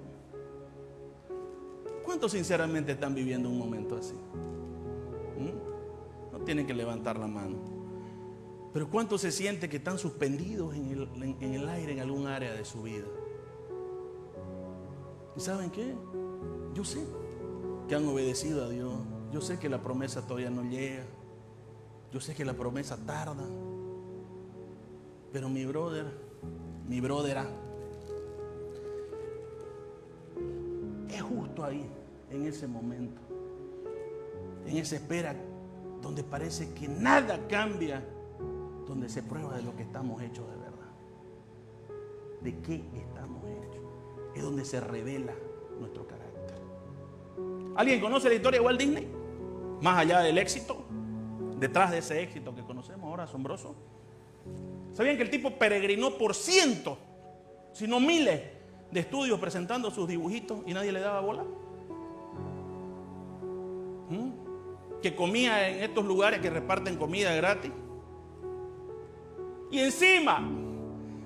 ¿Cuántos sinceramente están viviendo un momento así? No tienen que levantar la mano. Pero ¿cuántos se sienten que están suspendidos en el aire en algún área de su vida? ¿Y saben qué? Yo sé que han obedecido a Dios. Yo sé que la promesa todavía no llega. Yo sé que la promesa tarda. Pero mi brodera, es justo ahí, en ese momento, en esa espera donde parece que nada cambia, donde se prueba de lo que estamos hechos de verdad. ¿De qué estamos hechos? Es donde se revela nuestro carácter. ¿Alguien conoce la historia de Walt Disney? Más allá del éxito, detrás de ese éxito que conocemos ahora asombroso. ¿Sabían que el tipo peregrinó por cientos, si no miles, de estudios presentando sus dibujitos y nadie le daba bola? Que comía en estos lugares que reparten comida gratis. Y encima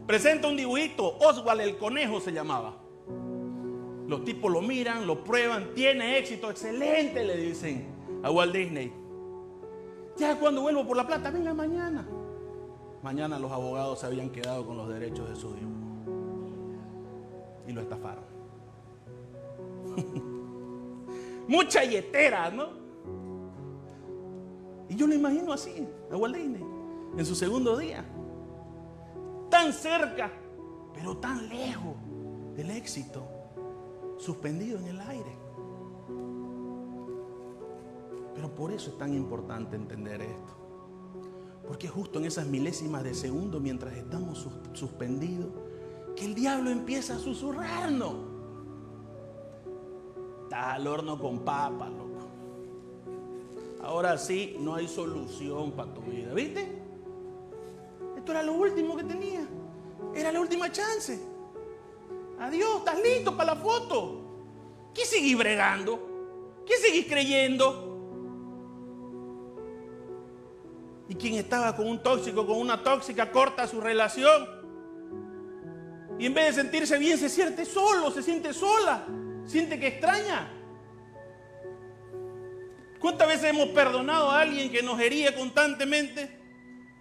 presenta un dibujito, Oswald el conejo se llamaba. Los tipos lo miran, lo prueban, tiene éxito, excelente, le dicen a Walt Disney. Ya cuando vuelvo por la plata, venga mañana. Mañana los abogados se habían quedado con los derechos de su dibujo y lo estafaron. Mucha yetera, ¿no? Y yo lo imagino así, a Walt Disney, en su segundo día. Tan cerca, pero tan lejos del éxito, suspendido en el aire. Pero por eso es tan importante entender esto. Porque justo en esas milésimas de segundo, mientras estamos suspendidos, que el diablo empieza a susurrarnos. Estás al horno con papas, loco. Ahora sí, no hay solución para tu vida, ¿viste? Esto era lo último que tenía. Era la última chance. Adiós, ¿estás listo para la foto? ¿Qué seguís bregando? ¿Qué seguís creyendo? Y quien estaba con un tóxico, con una tóxica, corta su relación. Y en vez de sentirse bien, se siente solo, se siente sola, siente que extraña. ¿Cuántas veces hemos perdonado a alguien que nos hería constantemente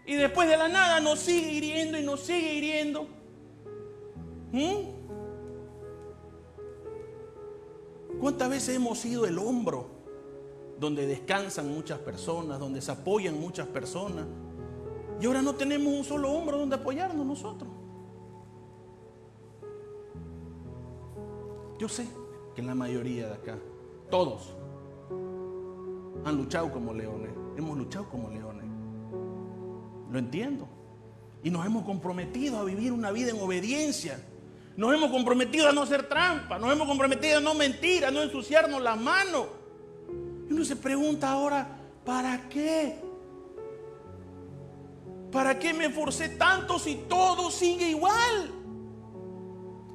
y después de la nada nos sigue hiriendo y nos sigue hiriendo? ¿Cuántas veces hemos sido el hombro donde descansan muchas personas, donde se apoyan muchas personas, y ahora no tenemos un solo hombro donde apoyarnos nosotros? Yo sé que la mayoría de acá, todos, han luchado como leones. Hemos luchado como leones. Lo entiendo. Y nos hemos comprometido a vivir una vida en obediencia. Nos hemos comprometido a no hacer trampa. Nos hemos comprometido a no mentir, a no ensuciarnos las manos. Y uno se pregunta ahora, ¿para qué? ¿Para qué me esforcé tanto si todo sigue igual?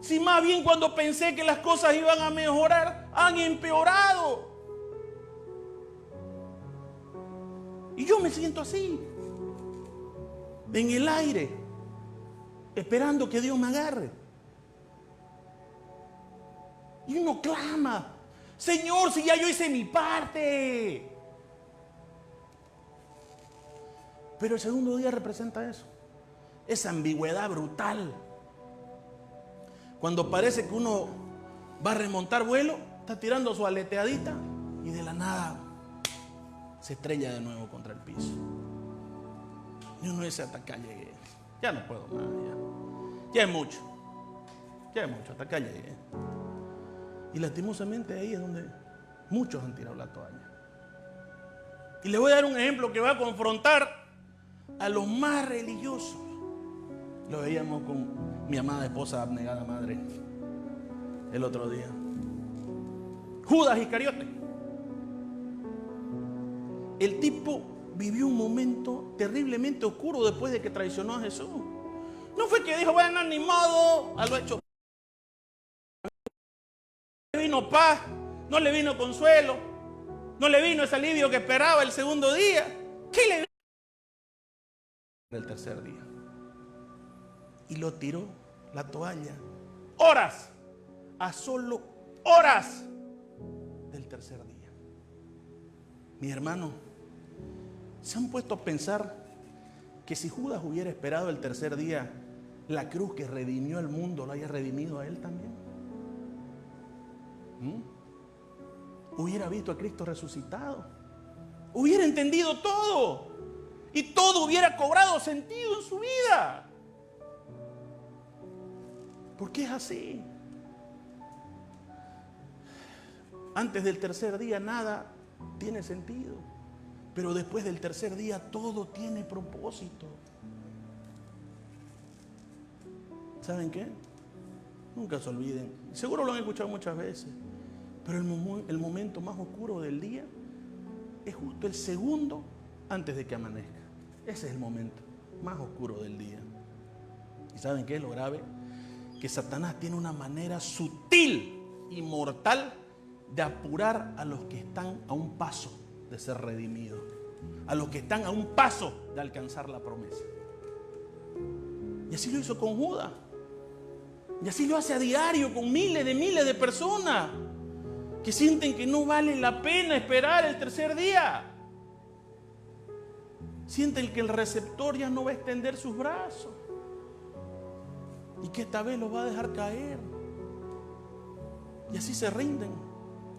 Si más bien cuando pensé que las cosas iban a mejorar, han empeorado. Y yo me siento así, en el aire, esperando que Dios me agarre. Y uno clama, Señor, si ya yo hice mi parte. Pero el segundo día representa eso, esa ambigüedad brutal. Cuando parece que uno va a remontar vuelo, está tirando su aleteadita y de la nada se estrella de nuevo contra el piso. Y uno dice, hasta acá llegué. Ya no puedo más, ya es mucho. Ya es mucho, hasta acá llegué. Y lastimosamente ahí es donde muchos han tirado la toalla. Y les voy a dar un ejemplo que va a confrontar a los más religiosos. Lo veíamos con mi amada esposa, abnegada madre, el otro día. Judas Iscariote. El tipo vivió un momento terriblemente oscuro después de que traicionó a Jesús. No fue que dijo, bueno, ni modo, a lo hecho. No le vino paz, no le vino consuelo, no le vino ese alivio que esperaba el segundo día. ¿Qué le vino? El tercer día. Y lo tiró la toalla. Horas, a solo horas del tercer día. Mi hermano, ¿se han puesto a pensar que si Judas hubiera esperado el tercer día, la cruz que redimió al mundo lo haya redimido a él también? Hubiera visto a Cristo resucitado, hubiera entendido todo y todo hubiera cobrado sentido en su vida. ¿Por qué es así? Antes del tercer día nada tiene sentido, pero después del tercer día todo tiene propósito. ¿Saben qué? Nunca se olviden, seguro lo han escuchado muchas veces, pero el momento más oscuro del día es justo el segundo antes de que amanezca. Ese es el momento más oscuro del día. ¿Y saben qué es lo grave? Que Satanás tiene una manera sutil y mortal de apurar a los que están a un paso de ser redimidos, a los que están a un paso de alcanzar la promesa. Y así lo hizo con Judas, y así lo hace a diario con miles de personas que sienten que no vale la pena esperar el tercer día. Sienten que el receptor ya no va a extender sus brazos y que esta vez los va a dejar caer. Y así se rinden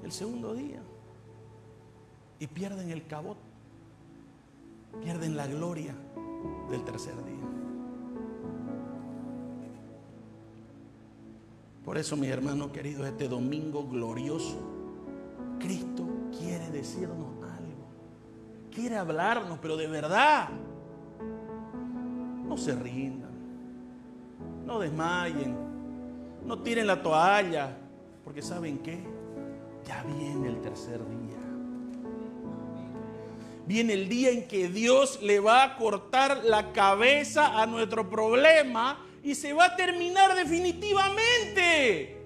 el segundo día y pierden el cabot, pierden la gloria del tercer día. Por eso, mis hermanos queridos, este domingo glorioso, Cristo quiere decirnos algo, quiere hablarnos, pero de verdad. No se rindan, no desmayen, no tiren la toalla, porque ¿saben qué? Ya viene el tercer día. Viene el día en que Dios le va a cortar la cabeza a nuestro problema y se va a terminar definitivamente.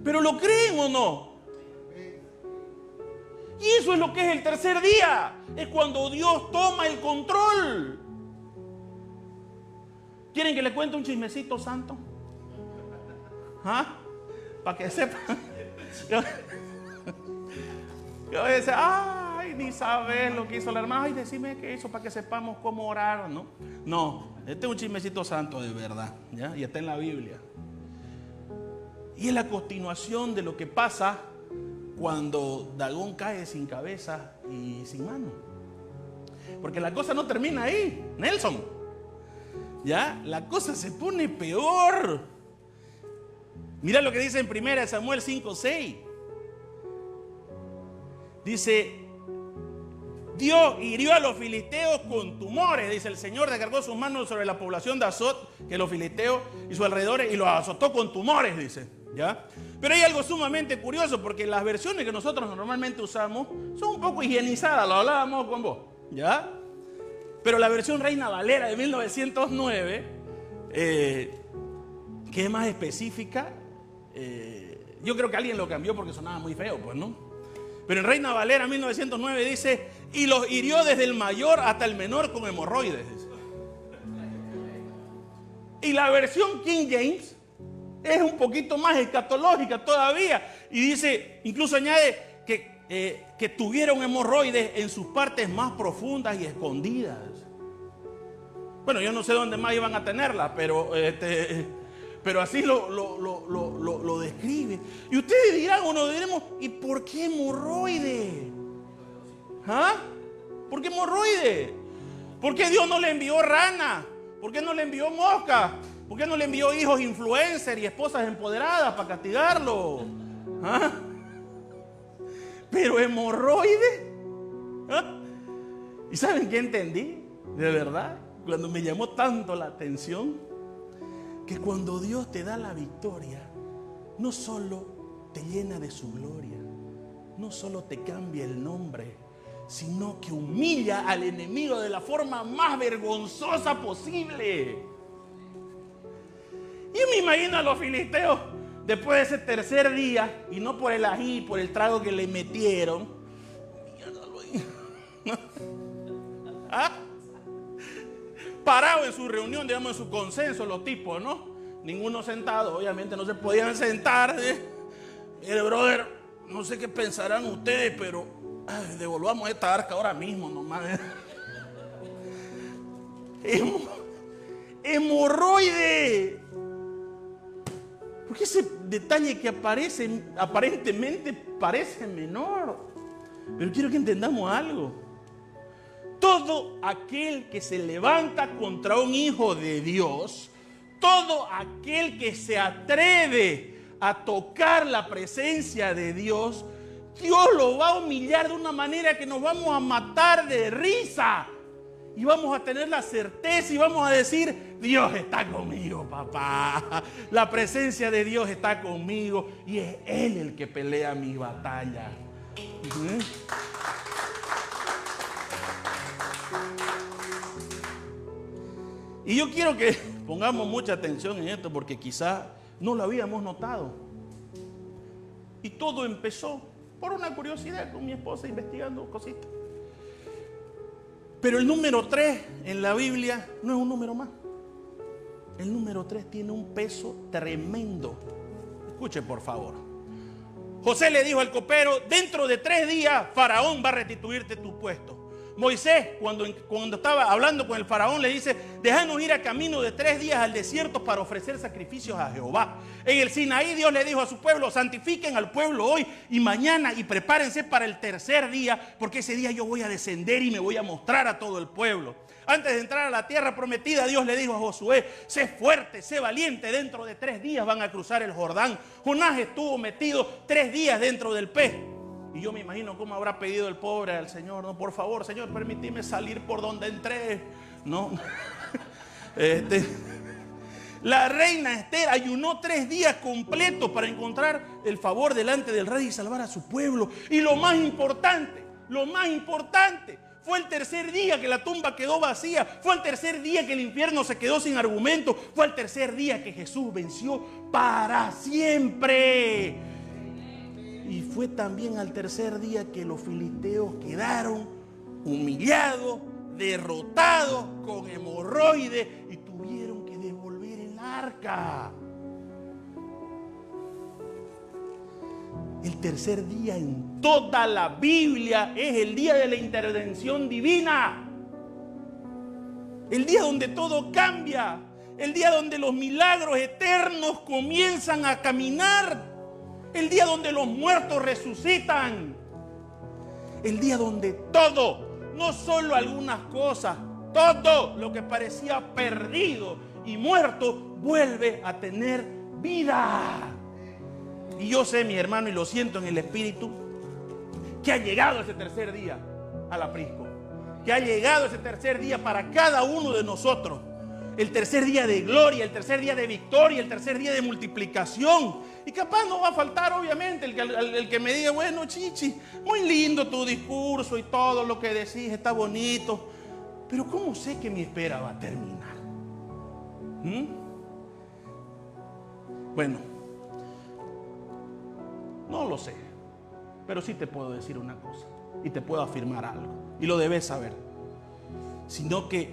¿Pero lo creen o no? Y eso es lo que es el tercer día. Es cuando Dios toma el control. ¿Quieren que les cuente un chismecito santo? ¿Ah? Para que sepan. Yo decía, ay, ni sabes lo que hizo la hermana. Ay, decime qué hizo para que sepamos cómo orar, ¿no? No, este es un chismecito santo de verdad, ¿ya? Y está en la Biblia. Y es la continuación de lo que pasa cuando Dagón cae sin cabeza y sin mano. Porque la cosa no termina ahí, Nelson. ¿Ya? La cosa se pone peor. Mira lo que dice en 1 Samuel 5:6. Dice: Dios hirió a los filisteos con tumores. Dice: el Señor descargó sus manos sobre la población de Azot, que los filisteos y sus alrededores, y los azotó con tumores, dice. ¿Ya? Pero hay algo sumamente curioso, porque las versiones que nosotros normalmente usamos son un poco higienizadas, lo hablábamos con vos, ¿ya? Pero la versión Reina Valera de 1909, que es más específica, yo creo que alguien lo cambió porque sonaba muy feo, pues, ¿no? Pero en Reina Valera 1909 dice: y los hirió desde el mayor hasta el menor con hemorroides, dice. Y la versión King James es un poquito más escatológica todavía, y dice, incluso añade que tuvieron hemorroides en sus partes más profundas y escondidas. Bueno, yo no sé dónde más iban a tenerlas, pero así lo describe. Y ustedes dirán, o nos diremos: ¿y por qué hemorroides? ¿Ah? ¿Por qué hemorroides? ¿Por qué Dios no le envió rana? ¿Por qué no le envió mosca? ¿Por qué no le envió hijos influencers y esposas empoderadas para castigarlo? ¿Ah? Pero hemorroides. ¿Ah? ¿Y saben qué entendí? De verdad, cuando me llamó tanto la atención, que cuando Dios te da la victoria, no solo te llena de su gloria, no solo te cambia el nombre, sino que humilla al enemigo de la forma más vergonzosa posible. Yo me imagino a los filisteos después de ese tercer día, y no por el ají, por el trago que le metieron. ¿Ah? Parado en su reunión, digamos, en su consenso, los tipos, ¿no? Ninguno sentado, obviamente no se podían sentar. Mire, brother, no sé qué pensarán ustedes, pero devolvamos esta arca ahora mismo nomás. Hemorroide. Porque ese detalle que aparece, aparentemente parece menor. Pero quiero que entendamos algo. Todo aquel que se levanta contra un hijo de Dios, todo aquel que se atreve a tocar la presencia de Dios, Dios lo va a humillar de una manera que nos vamos a matar de risa. Y vamos a tener la certeza y vamos a decir: Dios está conmigo, papá. La presencia de Dios está conmigo y es Él el que pelea mis batallas. Y yo quiero que pongamos mucha atención en esto, porque quizá no lo habíamos notado. Y todo empezó por una curiosidad con mi esposa investigando cositas. Pero el número 3 en la Biblia no es un número más. El número 3 tiene un peso tremendo. Escuche, por favor. José le dijo al copero: dentro de 3 días Faraón va a restituirte tu puesto. Moisés, cuando estaba hablando con el faraón, le dice: déjanos ir a camino de 3 días al desierto para ofrecer sacrificios a Jehová. En el Sinaí, Dios le dijo a su pueblo: santifiquen al pueblo hoy y mañana y prepárense para el tercer día, porque ese día yo voy a descender y me voy a mostrar a todo el pueblo. Antes de entrar a la tierra prometida, Dios le dijo a Josué: sé fuerte, sé valiente, dentro de 3 días van a cruzar el Jordán. Jonás estuvo metido 3 días dentro del pez. Y yo me imagino cómo habrá pedido el pobre al Señor: no, por favor, Señor, permíteme salir por donde entré. No. La reina Esther ayunó 3 días completos para encontrar el favor delante del rey y salvar a su pueblo. Y lo más importante, fue el tercer día que la tumba quedó vacía. Fue el tercer día que el infierno se quedó sin argumento. Fue el tercer día que Jesús venció para siempre. Y fue también al tercer día que los filisteos quedaron humillados, derrotados, con hemorroides, y tuvieron que devolver el arca. El tercer día en toda la Biblia es el día de la intervención divina. El día donde todo cambia. El día donde los milagros eternos comienzan a caminar. El día donde los muertos resucitan. El día donde todo, no solo algunas cosas, todo lo que parecía perdido y muerto vuelve a tener vida. Y yo sé, mi hermano, y lo siento en el espíritu, que ha llegado ese tercer día al aprisco. Que ha llegado ese tercer día para cada uno de nosotros. El tercer día de gloria, el tercer día de victoria, el tercer día de multiplicación. Y capaz no va a faltar, obviamente, el que me diga, bueno, Chichi, muy lindo tu discurso y todo lo que decís está bonito, pero ¿cómo sé que mi espera va a terminar? Bueno, no lo sé, pero sí te puedo decir una cosa y te puedo afirmar algo, y lo debes saber, sino que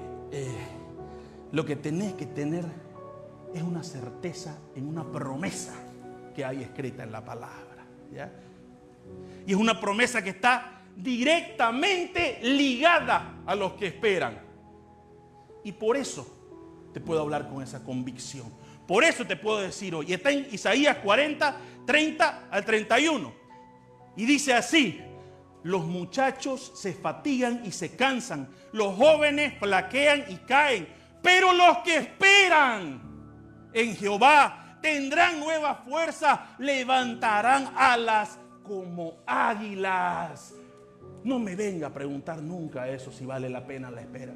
lo que tenés que tener es una certeza en una promesa que hay escrita en la palabra, ¿ya? Y es una promesa que está directamente ligada a los que esperan. Y por eso te puedo hablar con esa convicción. Por eso te puedo decir hoy, está en Isaías 40, 30 al 31. Y dice así: los muchachos se fatigan y se cansan, los jóvenes flaquean y caen, pero los que esperan en Jehová tendrán nueva fuerza, levantarán alas como águilas. No me venga a preguntar nunca eso, si vale la pena la espera,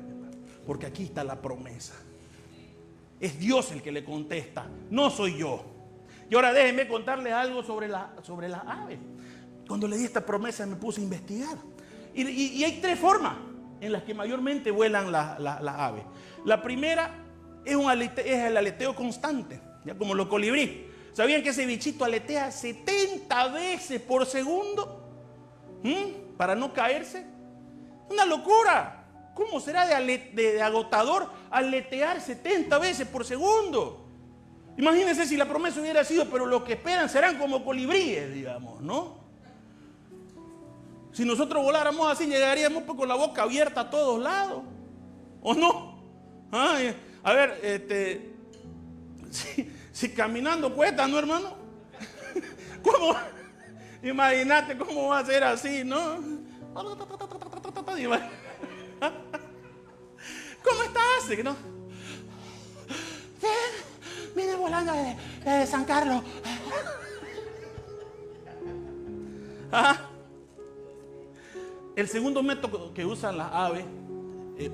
porque aquí está la promesa. Es Dios el que le contesta, no soy yo. Y ahora déjenme contarles algo sobre las aves. Cuando le di esta promesa me puse a investigar. Y hay tres formas en las que mayormente vuelan las aves. La primera es el aleteo constante, ya como los colibríes. ¿Sabían que ese bichito aletea 70 veces por segundo? Para no caerse. Una locura. ¿Cómo será de agotador aletear 70 veces por segundo? Imagínense si la promesa hubiera sido, pero los que esperan serán como colibríes, digamos, ¿no? Si nosotros voláramos así, llegaríamos con la boca abierta a todos lados, ¿o no? A ver, si caminando cuesta, ¿no, hermano? ¿Cómo? Imagínate cómo va a ser así, ¿no? ¿Cómo estás? ¿No? Vine volando de San Carlos. El segundo método que usan las aves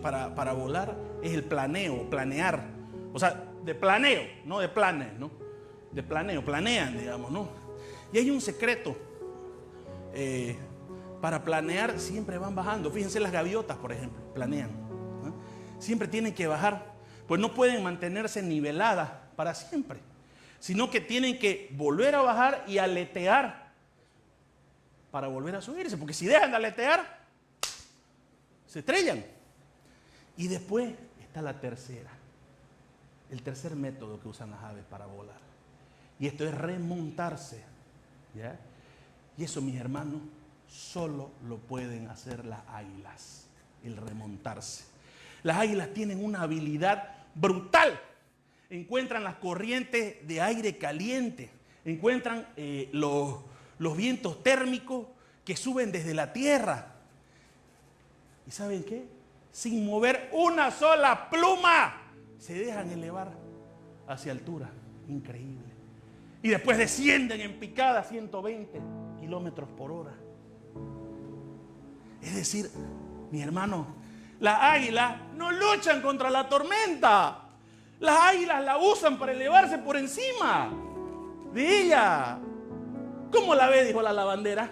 para volar es el planeo, planear. O sea, de planeo, no de planes, ¿no? De planeo, planean, digamos, ¿no? Y hay un secreto. Para planear siempre van bajando. Fíjense las gaviotas, por ejemplo, planean, ¿no? Siempre tienen que bajar, pues no pueden mantenerse niveladas para siempre, sino que tienen que volver a bajar y aletear para volver a subirse, porque si dejan de aletear, se estrellan. Y después está la tercera, el tercer método que usan las aves para volar. Y esto es remontarse, ¿ya? Y eso, mis hermanos, solo lo pueden hacer las águilas, el remontarse. Las águilas tienen una habilidad brutal. Encuentran las corrientes de aire caliente, encuentran los vientos térmicos que suben desde la tierra. ¿Y saben qué? Sin mover una sola pluma, se dejan elevar hacia altura. Increíble. Y después descienden en picada 120 kilómetros por hora. Es decir, mi hermano, las águilas no luchan contra la tormenta. Las águilas la usan para elevarse por encima de ella. ¿Cómo la ve? Dijo la lavandera.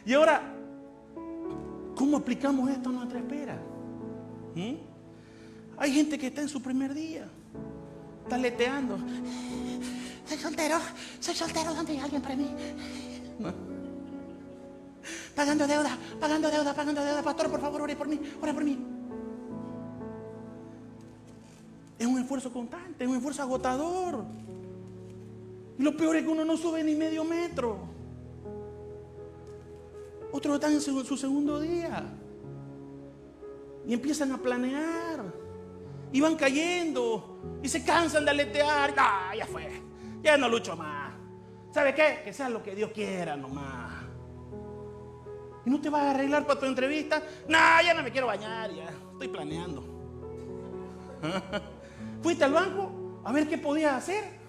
Y ahora, ¿cómo aplicamos esto a nuestra espera? Hay gente que está en su primer día, está aleteando. Soy soltero, ¿dónde hay alguien para mí? No. Pagando deuda, pastor, por favor, ore por mí. Es un esfuerzo constante, es un esfuerzo agotador. Y lo peor es que uno no sube ni medio metro. Otros están en su segundo día y empiezan a planear y van cayendo y se cansan de aletear. Ya fue, ya no lucho más. ¿Sabe qué? Que sea lo que Dios quiera nomás. ¿Y no te vas a arreglar para tu entrevista? Ya no me quiero bañar, ya estoy planeando. ¿Fuiste al banco a ver qué podías hacer?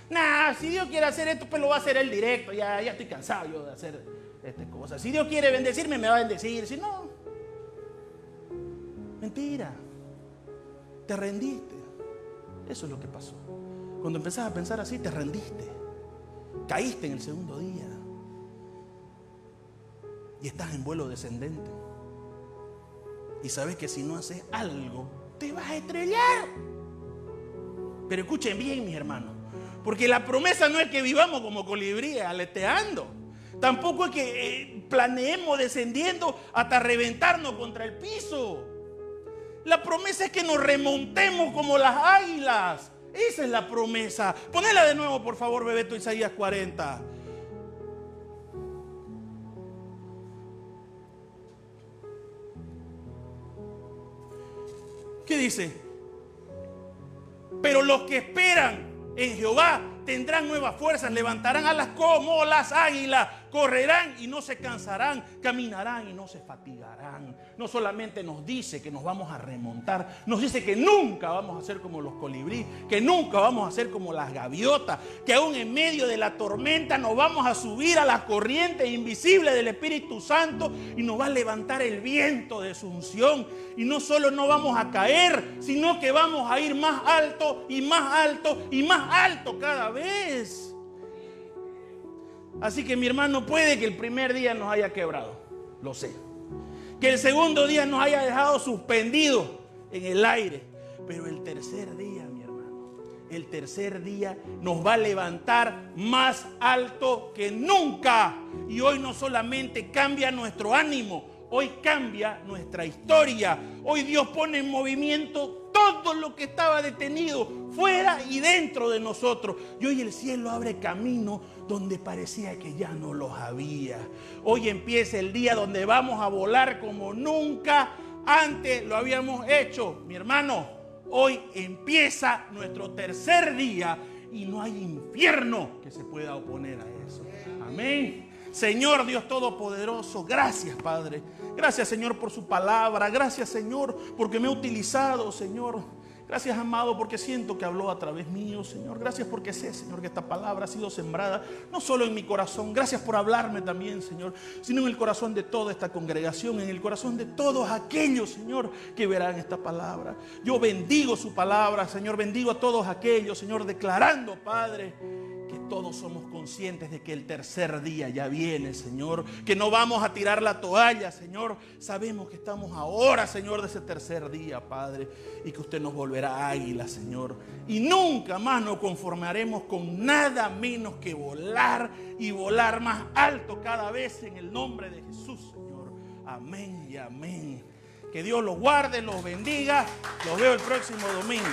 Nah, si Dios quiere hacer esto, pues lo va a hacer Él directo. Ya estoy cansado yo de hacer cosas. Si Dios quiere bendecirme, me va a bendecir. Si no, mentira. Te rendiste. Eso es lo que pasó. Cuando empezás a pensar así, te rendiste. Caíste en el segundo día. Y estás en vuelo descendente. Y sabes que si no haces algo, te vas a estrellar. Pero escuchen bien, mis hermanos. Porque la promesa no es que vivamos como colibríes aleteando. Tampoco es que planeemos descendiendo hasta reventarnos contra el piso. La promesa es que nos remontemos como las águilas. Esa es la promesa. Ponela de nuevo, por favor, Bebeto, Isaías 40. ¿Qué dice? Pero los que esperan en Jehová tendrán nuevas fuerzas, levantarán alas como las águilas, correrán y no se cansarán, caminarán y no se fatigarán. No solamente nos dice que nos vamos a remontar, nos dice que nunca vamos a ser como los colibríes, que nunca vamos a ser como las gaviotas, que aún en medio de la tormenta nos vamos a subir a las corrientes invisibles del Espíritu Santo y nos va a levantar el viento de su unción. Y no solo no vamos a caer, sino que vamos a ir más alto y más alto y más alto cada vez. Así que mi hermano, puede que el primer día nos haya quebrado, lo sé. Que el segundo día nos haya dejado suspendidos en el aire. Pero el tercer día, mi hermano, el tercer día nos va a levantar más alto que nunca. Y hoy no solamente cambia nuestro ánimo, hoy cambia nuestra historia. Hoy Dios pone en movimiento todo lo que estaba detenido fuera y dentro de nosotros. Y hoy el cielo abre camino donde parecía que ya no los había. Hoy empieza el día donde vamos a volar como nunca antes lo habíamos hecho. Mi hermano, hoy empieza nuestro tercer día y no hay infierno que se pueda oponer a eso. Amén. Señor Dios Todopoderoso, gracias, Padre. Gracias, Señor, por su palabra. Gracias, Señor, porque me ha utilizado, Señor. Gracias, amado, porque siento que habló a través mío, Señor. Gracias porque sé, Señor, que esta palabra ha sido sembrada no solo en mi corazón. Gracias por hablarme también, Señor, sino en el corazón de toda esta congregación, en el corazón de todos aquellos, Señor, que verán esta palabra. Yo bendigo su palabra, Señor. Bendigo a todos aquellos, Señor, declarando, Padre, que todos somos conscientes de que el tercer día ya viene, Señor. Que no vamos a tirar la toalla, Señor. Sabemos que estamos ahora, Señor, de ese tercer día, Padre. Y que usted nos volverá águila, Señor. Y nunca más nos conformaremos con nada menos que volar y volar más alto cada vez en el nombre de Jesús, Señor. Amén y amén. Que Dios los guarde, los bendiga. Los veo el próximo domingo.